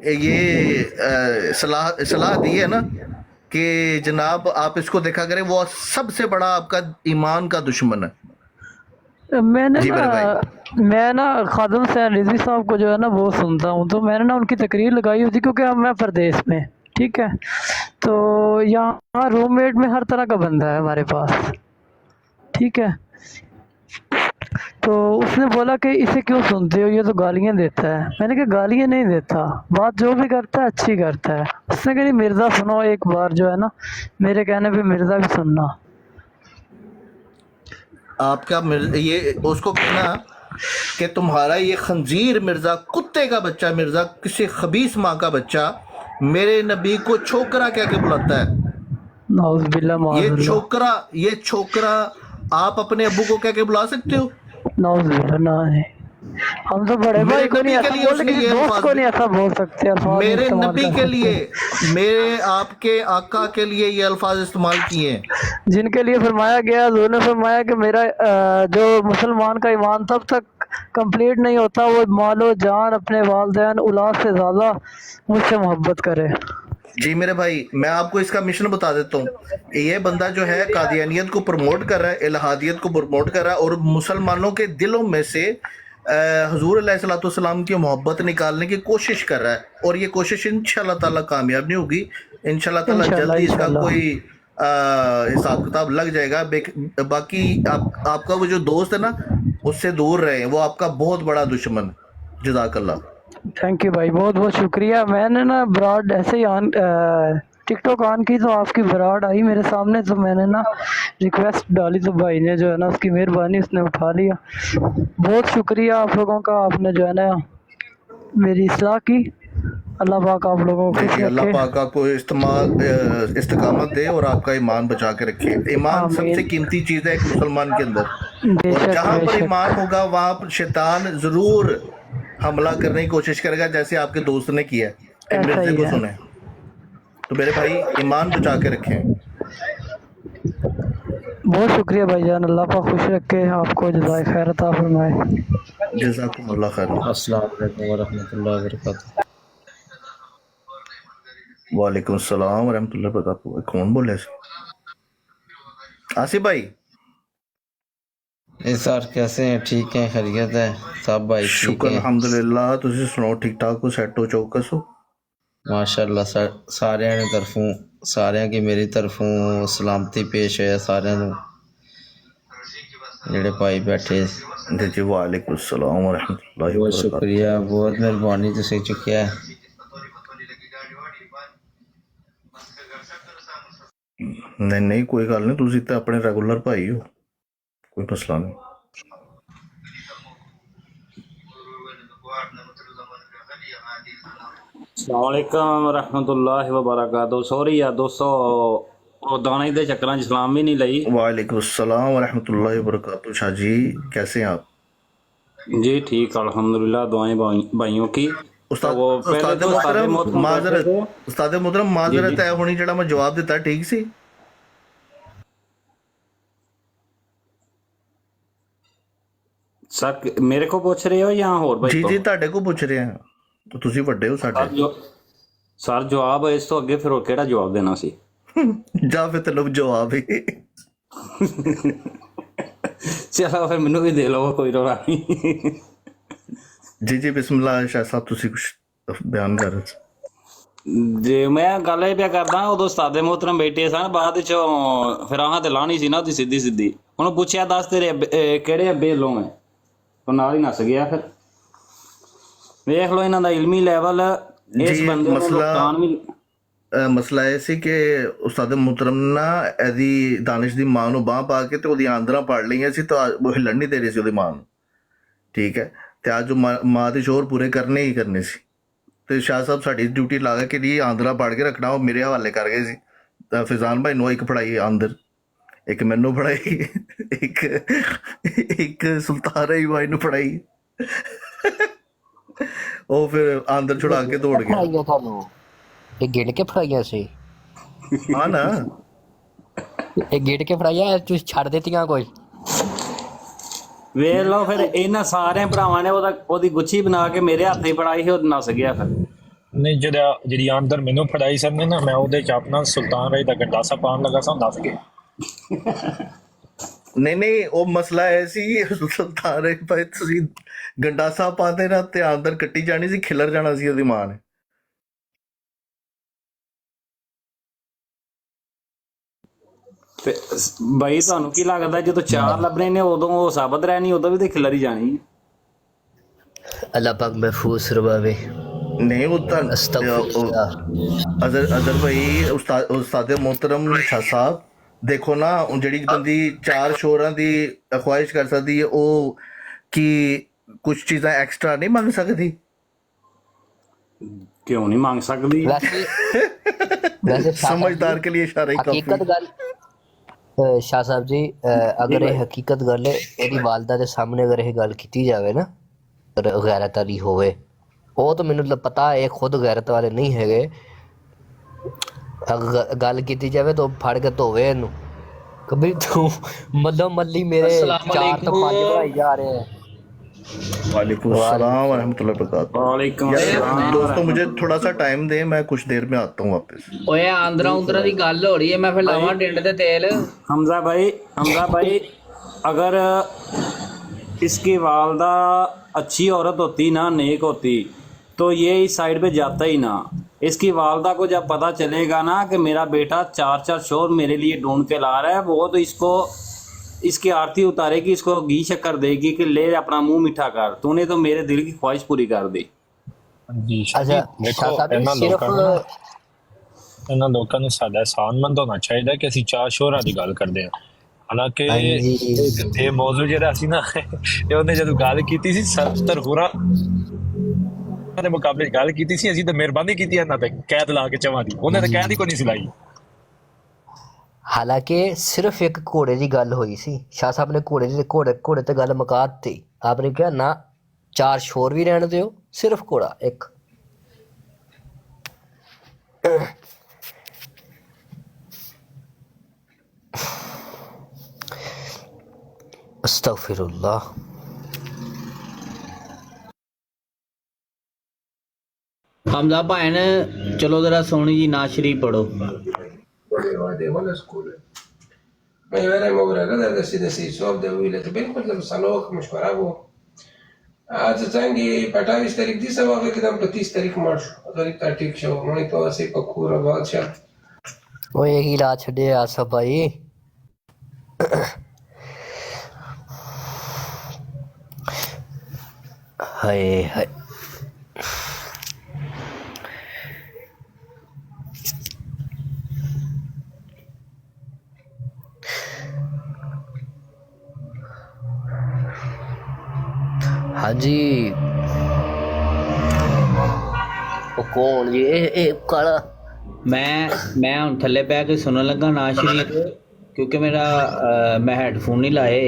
ये सलाह दी है ना कि जनाब आप इसको देखा करें, वो सबसे बड़ा आपका ईमान का दुश्मन है। मैं ना खादम हुसैन रिजवी साहब को जो है ना वो सुनता हूँ, तो मैंने ना उनकी तकरीर लगाई हुई थी, क्योंकि अब मैं प्रदेश में, ठीक है, तो यहाँ रूममेट में हर तरह का बंदा है हमारे पास, ठीक है। तो उसने बोला कि इसे क्यों सुनते हो, ये तो गालियाँ देता है। मैंने कहा गालियाँ नहीं देता, बात जो भी करता है अच्छी करता है। उसने कहा मिर्ज़ा सुनो एक बार, जो है ना मेरे कहने पे मिर्ज़ा भी सुनना। आपका ये उसको कहना कि तुम्हारा ये खंजीर मिर्जा, कुत्ते का बच्चा मिर्जा, किसी खबीस माँ का बच्चा मेरे नबी को छोकरा कह के बुलाता है। ये छोकरा आप अपने अब्बू को कह के बुला सकते हो? हम तो बड़े भाई को नहीं ऐसा बोल सकते, दोस्त को नहीं ऐसा बोल सकते। मेरे नबी के लिए, मेरे आपके आका के लिए ये अल्फाज इस्तेमाल किए हैं, जिनके लिए फरमाया गया, हुजूर ने फरमाया कि मेरा जो मुसलमान का ईमान तब तक कंप्लीट नहीं होता वो मालो जान अपने वालिदैन औलाद से ज्यादा मुझसे मोहब्बत करे। जी मेरे भाई, मैं आपको इसका मिशन बता देता हूँ। ये बंदा जो है कादियानियत को प्रमोट कर रहा है, इल्हादियत को प्रमोट कर रहा है, और मुसलमानों के दिलों में से हुजूर अलैहिस्सलाम की मोहब्बत निकालने की कोशिश कर रहा है, और ये कोशिश इंशाल्लाह ताला कामयाब नहीं होगी। इंशाल्लाह ताला जल्दी इसका कोई हिसाब किताब लग जाएगा। बाकी आपका वो जो दोस्त है ना, उससे दूर रहे, वो आपका बहुत बड़ा दुश्मन। जज़ाकल्लाह। थैंक यू भाई, बहुत बहुत शुक्रिया। मैंने ना ब्रॉड ऐसे ही टिकटॉक ऑन की तो आपकी ब्रॉड आई मेरे सामने, तो मैंने ना रिक्वेस्ट डाली, तो भाई ने जो है ना उसकी मेहरबानी उसने उठा लिया। बहुत शुक्रिया आप लोगों का, आपने जो है ना मेरी इस्लाह की। अल्लाह पाक आप लोगों को अल्लाह पाक आपको इस्तिकामत दे और आपका ईमान बचा के रखे। ईमान सबसे कीमती चीज़ है एक मुसलमान के अंदर, और जहाँ पर ईमान होगा वहाँ पर शैतान जरूर हमला करने की कोशिश करेगा, जैसे आपके दोस्त ने किया। मिर्जे को सुने तो मेरे भाई ईमान बचा के रखें। बहुत शुक्रिया भाईजान, अल्लाह पाक खुश रखे आपको, जज़ाए खैर अता फरमाए। जज़ाकुमुल्लाह खैर। अस्सलाम वालेकुम व रहमतुल्लाहि व बरकातहू। वालेकुम अस्सलाम व रहमतुल्लाहि व बरकातहू। कौन बोले? आसिफ भाई। सर कैसे हैं? ठीक हैं, खैरियत है सब भाई? शुक्र अल्हम्दुलिल्लाह। तुसी सुनाओ, ठीक ठाक हो, सेट हो, चौकस हो? माशाअल्लाह सर, सारे ने तरफों, सारे की मेरी तरफों सलामती पेश है सारे नूं जेड़े भाई बैठे। जी वालेकुम अस्सलाम व रहमतुल्लाहि व बहुत शुक्रिया, बहुत मेहरबानी तुसीं चुकिया। नहीं कोई गल नहीं, तुसी तो अपने रेगुलर भाई हो, कोई मसला नहीं। अस्सलाम वालेकुम रहमतुल्लाहि व बरकातहू। सॉरी यार दोस्तों, ਉਹ ਦਾਣੇ ਦੇ ਚੱਕਰਾਂ 'ਚ ਸਲਾਮ ਵੀ ਨਹੀਂ ਲਈ। वालेकुम अस्सलाम व रहमतुल्लाहि व बरकातहू। शाह जी कैसे हैं आप? जी ठीक, अल्हम्दुलिल्लाह, दुआएं भाइयों की। उस्ताद मोहतरम माजरत है होनी, जड़ा मैं जवाब दिता ठीक सी? सर मेरे को पूछ रहे हो या होर भाई? जी ਤੁਹਾਡੇ ਕੋ ਪੁੱਛ ਰਹੇ ਹਾਂ, तो ਤੁਸੀਂ ਵੱਡੇ ਹੋ ਸਾਡੇ। ਸਰ ਜਵਾਬ ਇਸ ਤੋਂ ਅੱਗੇ ਫਿਰ ਕਿਹੜਾ ਜਵਾਬ ਦੇਣਾ ਸੀ? ਜਾ ਫਿਰ ਤੈਨੂੰ ਜਵਾਬ ਹੀ। ਚਲੋ ਫਿਰ ਮੈਨੂੰ ਵੀ ਦੇ ਲਓ, ਕੋਈ ਰੌਲਾ ਨਹੀਂ। जी बिस्मिल्लाह। शाह साहब ਤੁਸੀਂ ਕੁਝ ਬਿਆਨ ਕਰ ਰਹੇ ਸੀ? ਜੇ ਮੈਂ ਗੱਲ ਇਹ ਪਿਆ ਕਰਦਾ ਉਦੋਂ ਉਸਤਾਦੇ ਮੁਹਤਰਮ ਬੈਠੇ ਸਨ ਬਾਅਦ ਚੋਂ ਫਿਰ ਆਹਾਂ ਤੇ ਲਾਣੀ ਸੀ ਨਾ ਉਹਦੀ ਸਿੱਧੀ ਸਿੱਧੀ ਉਹਨੂੰ ਪੁੱਛਿਆ ਦੱਸ ਤੇਰੇ ਕਿਹੜੇ ਅੱਬੇ ਵੱਲੋਂ ਹੈ ਉਹ ਨਾਲ ਹੀ ਨੱਸ ਗਿਆ ਫਿਰ ਵੇਖ ਲਓ ਇਹਨਾਂ ਦਾ ਇਲਮੀ ਲੈਵਲ ਇਸ ਬੰਦੇ ਨੂੰ ਨੁਕਸਾਨ ਵੀ ਮਸਲਾ ਇਹ ਸੀ ਕਿ ਉਸਤਾਦ ਮੁਹਤਰਮ ਨੇ ਨਾ ਇਹਦੀ ਦਾਨਿਸ਼ ਦੀ ਮਾਂ ਨੂੰ ਬਾਂਹ ਪਾ ਕੇ ਤੇ ਉਹਦੀ ਆਂਦਰਾਂ ਪਾੜ ਲਈਆਂ ਸੀ ਤਾਂ ਉਹ ਹਿੱਲਣ ਨਹੀਂ ਦੇ ਰਹੀ ਸੀ ਉਹਦੀ ਮਾਂ ਨੂੰ, ਠੀਕ ਹੈ। ਤੇ ਅੱਜ ਮਾਂ ਦੇ ਸ਼ੋਰ ਪੂਰੇ ਕਰਨੇ ਹੀ ਕਰਨੇ ਸੀ ਤੇ ਸ਼ਾਹ ਸਾਹਿਬ ਸਾਡੀ ਡਿਊਟੀ ਲਾ ਕੇ ਜੀ ਆਂਦਰਾਂ ਪਾੜ ਕੇ ਰੱਖਣਾ ਉਹ ਮੇਰੇ ਹਵਾਲੇ ਕਰ ਗਏ ਸੀ। ਤਾਂ ਫਿਜ਼ਾਨ ਭਾਈ ਨੂੰ ਇੱਕ ਫੜਾਈ ਆਂਦਰ, ਇੱਕ ਮੈਨੂੰ ਫੜਾਈ, ਇੱਕ ਸੁਲਤਾਨ ਰਾਈ ਭਾਈ ਨੂੰ ਫੜਾਈ, ਉਹ ਫਿਰ ਆਂਦਰ ਛੁਡਾ ਕੇ ਦੌੜ ਗਿਆ। ਤੁਹਾਨੂੰ ਇਹ ਗਿਣ ਕੇ ਫੜਾਈਆਂ ਸੀ? ਹਾਂ ਨਾ, ਇਹ ਗਿਣ ਕੇ ਫੜਾਈਆਂ ਤੁਸੀਂ ਛੱਡ ਦਿੱਤੀਆਂ ਕੋਈ? ਵੇਖ ਲਓ ਫਿਰ ਇਹਨਾਂ ਸਾਰੇ ਭਰਾਵਾਂ ਨੇ ਉਹਦੀ ਗੁੱਛੀ ਬਣਾ ਕੇ ਮੇਰੇ ਹੱਥ ਹੀ ਫੜਾਈ ਸੀ ਉਹ ਨੱਸ ਗਿਆ ਫਿਰ। ਨਹੀਂ ਜਿਹੜੀ ਆਂਦਰ ਮੈਨੂੰ ਫੜਾਈ ਸਰ ਨੇ ਨਾ ਮੈਂ ਉਹਦੇ ਚ ਆਪਣਾ ਸੁਲਤਾਨ ਰਾਈ ਦਾ ਗੰਡਾਸਾ ਪਾਉਣ ਲੱਗਾ ਸਾਂ, ਦੱਸ ਗਿਆ। ਨਹੀਂ ਉਹ ਮਸਲਾ ਇਹ ਸੀ ਸੁਲਤਾਨ ਰਾਈ ਭਾਈ ਤੁਸੀਂ ਗੰਡਾਸਾ ਪਾਉਂਦੇ ਨਾ ਤੇ ਆਂਦਰ ਕੱਟੀ ਜਾਣੀ ਸੀ, ਖਿਲਰ ਜਾਣਾ ਸੀ ਉਹਦੀ ਮਾਂ ਨੇ। ਤੇ ਬਾਈ ਤੁਹਾਨੂੰ ਕੀ ਲੱਗਦਾ ਜਦੋਂ ਚਾਰ ਲੱਭਣੇ ਨੇ ਉਦੋਂ ਉਹ ਸਾਬਤ ਰਹਿਣੀ, ਉਦੋਂ ਵੀ ਤੇ ਖਿਲਰ ਹੀ ਜਾਣੀ। ਅੱਲਾਹ ਪਾਕ ਮਹਿਫੂਜ਼ ਰਵਾਵੇ। ਨਹੀਂ ਉਹ ਤਾਂ ਅਜ਼ਰ ਭਾਈ ਉਸਤਾਦ ਮੁਹਤਰਮ ਸ਼ਾਹ ਸਾਹਿਬ ਦੇਖੋ ਨਾ ਜਿਹੜੀ ਬੰਦੀ ਚਾਰ ਸ਼ੋਰਾਂ ਦੀ ਖੁਆਇਸ਼ ਕਰ ਸਕਦੀ ਹੈ ਉਹ ਕੀ ਕੁਝ ਚੀਜ਼ਾਂ ਐਕਸਟਰਾ ਨਹੀਂ ਮੰਗ ਸਕਦੀ? ਕਿਉਂ ਨਹੀਂ ਮੰਗ ਸਕਦੀ? वैसे समझदार के लिए इशारा ही काफी। हकीकत गल शाह साहब जी अगर ये हकीकत गल है ਇਹਦੀ ਵਾਲਦਾ ਦੇ ਸਾਹਮਣੇ ਅਗਰ ਇਹ ਗੱਲ ਕੀਤੀ ਜਾਵੇ ਨਾ ਗੈਰਤ ਵਾਲੀ ਹੋਵੇ, ਉਹ ਤਾਂ ਮੈਨੂੰ ਪਤਾ ਇਹ ਖੁਦ ਗੈਰਤ ਵਾਲੇ ਨਹੀਂ ਹੈਗੇ, ਗੱਲ ਕੀਤੀ ਜਾਵੇ ਤਾਂ ਫੜ ਕੇ ਧੋਵੇ ਇਹਨੂੰ ਕਬੀ ਤੂੰ ਮੱਲੋ ਮੱਲੀ ਮੇਰੇ 4 ਤੋਂ 5 ਭਾਈ ਜਾ ਰਹੇ हैं। वालेकुम अस्सलाम वरहमतुल्लाहि वबरकातुहू। वालेकुम अस्सलाम। दोस्तों मुझे थोड़ा सा टाइम दें, मैं कुछ देर में आता हूँ वापस। ओए आंद्रा उंद्रा दी गल हो रही है, मैं फिर लावां टिंड ते तेल। हमजा भाई अगर इसकी वालदा अच्छी औरत होती ना, नेक होती, तो ये इस साइड पे जाता ही ना। इसकी वालदा को जब पता चलेगा ना कि मेरा बेटा 4 शोर मेरे लिए ढूंढ के ला रहा है, वो तो इसको इसकी आरती उतारेगी, इसको घी शक्कर देगी कि ले अपना मुंह मीठा कर, तूने तो मेरे दिल की ख्वाहिश पूरी कर दी। ਇਹਨਾਂ ਲੋਕਾਂ ਨੂੰ ਸਾਡਾ ਅਹਿਸਾਨਮੰਦ ਹੋਣਾ ਚਾਹੀਦਾ ਕਿ ਅਸੀਂ 4 ਸ਼ੋਰਾਂ ਦੀ ਗੱਲ ਕਰਦੇ ਹਾਂ। ਹਾਲਾਂਕਿ ਇਹ ਮੌਜੂ ਜਿਹੜਾ ਸੀ ਨਾ ਇਹ ਉਹਨੇ ਜਦੋਂ ਗੱਲ ਕੀਤੀ ਸੀ 70 ਹੋਰਾਂ ਦੇ ਮੁਕਾਬਲੇ ਗੱਲ ਕੀਤੀ ਸੀ, ਅਸੀਂ ਤਾਂ ਮਿਹਰਬਾਨੀ ਕੀਤੀ ਇਹਨਾਂ ਤੇ ਕੈਦ ਲਾ ਕੇ ਚਵਾਂ ਦੀ, ਉਹਨੇ ਤਾਂ ਕੈਦ ਹੀ ਕੋਈ ਨਹੀਂ ਸਿਲਾਈ। ਹਾਲਾਂਕਿ ਸਿਰਫ ਇੱਕ ਘੋੜੇ ਦੀ ਗੱਲ ਹੋਈ ਸੀ, ਸ਼ਾਹ ਸਾਹਿਬ ਨੇ ਘੋੜੇ ਤੇ ਗੱਲ ਮੁਕਾ ਦਿੱਤੀ। ਆਪਨੇ ਕਿਹਾ ਨਾ 4 ਸ਼ੋਰ ਵੀ ਰਹਿਣ ਦਿਓ, ਸਿਰਫ ਘੋੜਾ ਇੱਕ। ਅਸਤਗਫਿरुल्लाह। हमजा भैन चलो जरा सोनी जी नाज शरीफ पढ़ो। Migliore muovere da si soldi wile te ben kwenda msalok mshkarabu azangi patavi starik di sawa ke dam 25 tarik march tarik ta ठीक शो मैं तो ऐसे पकूरा बादशाह ਉਹ ਇਹੀ ਰਾਤ ਛੱਡੇ ਆਸਾ ਭਾਈ। ਹਾਏ ਹਾਏ ਹਾਂਜੀ ਉਹ ਕੌਣ ਜੀ ਇਹ ਕਾਲਾ? मैं हुन थल्ले पै के सुनन लगा नाज शरीफ, क्योंकि मेरा मैं हेडफोन नहीं लाए,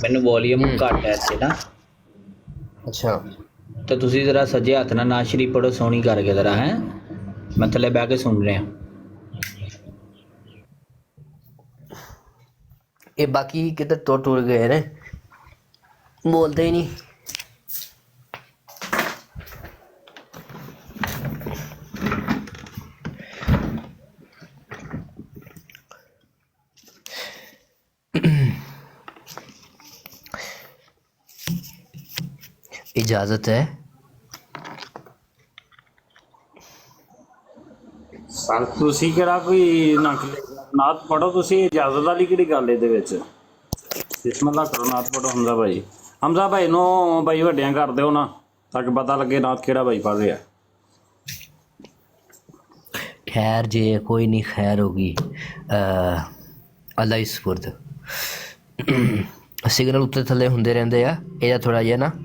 मैनू वॉल्यूम घट है इत्थे ना। अच्छा तो तुसी जरा सज्जे हत्थ नाल नाज शरीफ पढ़ो सोहनी करके जरा, है मैं थल्ले बह के सुन रहा। ये बाकी किधर तो टूट गए ने, बोलते ही नहीं। इजाजत है? ਤੁਸੀਂ ਕਿਹੜਾ ਕੋਈ ਨਾਥ ਪੜੋ, ਤੁਸੀਂ ਇਜਾਜ਼ਤ ਵਾਲੀ ਕਿਹੜੀ ਗੱਲ ਇਹਦੇ ਵਿੱਚ? ਬਿਸਮਿਲ੍ਲਾ ਕਰੋ, ਨਾਥ ਪੜੋ ਹਮਜ਼ਾ ਭਾਈ। ਹਮਜ਼ਾ ਭਾਈ ਨੂੰ ਭਾਈ ਵੱਡਿਆਂ ਕਰ ਦਿਓ ਨਾ, ਤਾਂ ਕਿ ਪਤਾ ਲੱਗੇ ਨਾਥ ਕਿਹੜਾ ਭਾਈ ਪੜ੍ਹ ਰਿਹਾ। ਖੈਰ ਜੇ ਕੋਈ ਨਹੀਂ, ਖੈਰ ਹੋਗੀ, ਅੱਲਾ ਹੀ ਸਪੁਰਦ। ਸਿਗਨਲ ਉੱਤੇ ਥੱਲੇ ਹੁੰਦੇ ਰਹਿੰਦੇ ਆ, ਇਹਦਾ ਥੋੜਾ ਜਿਹਾ ਨਾ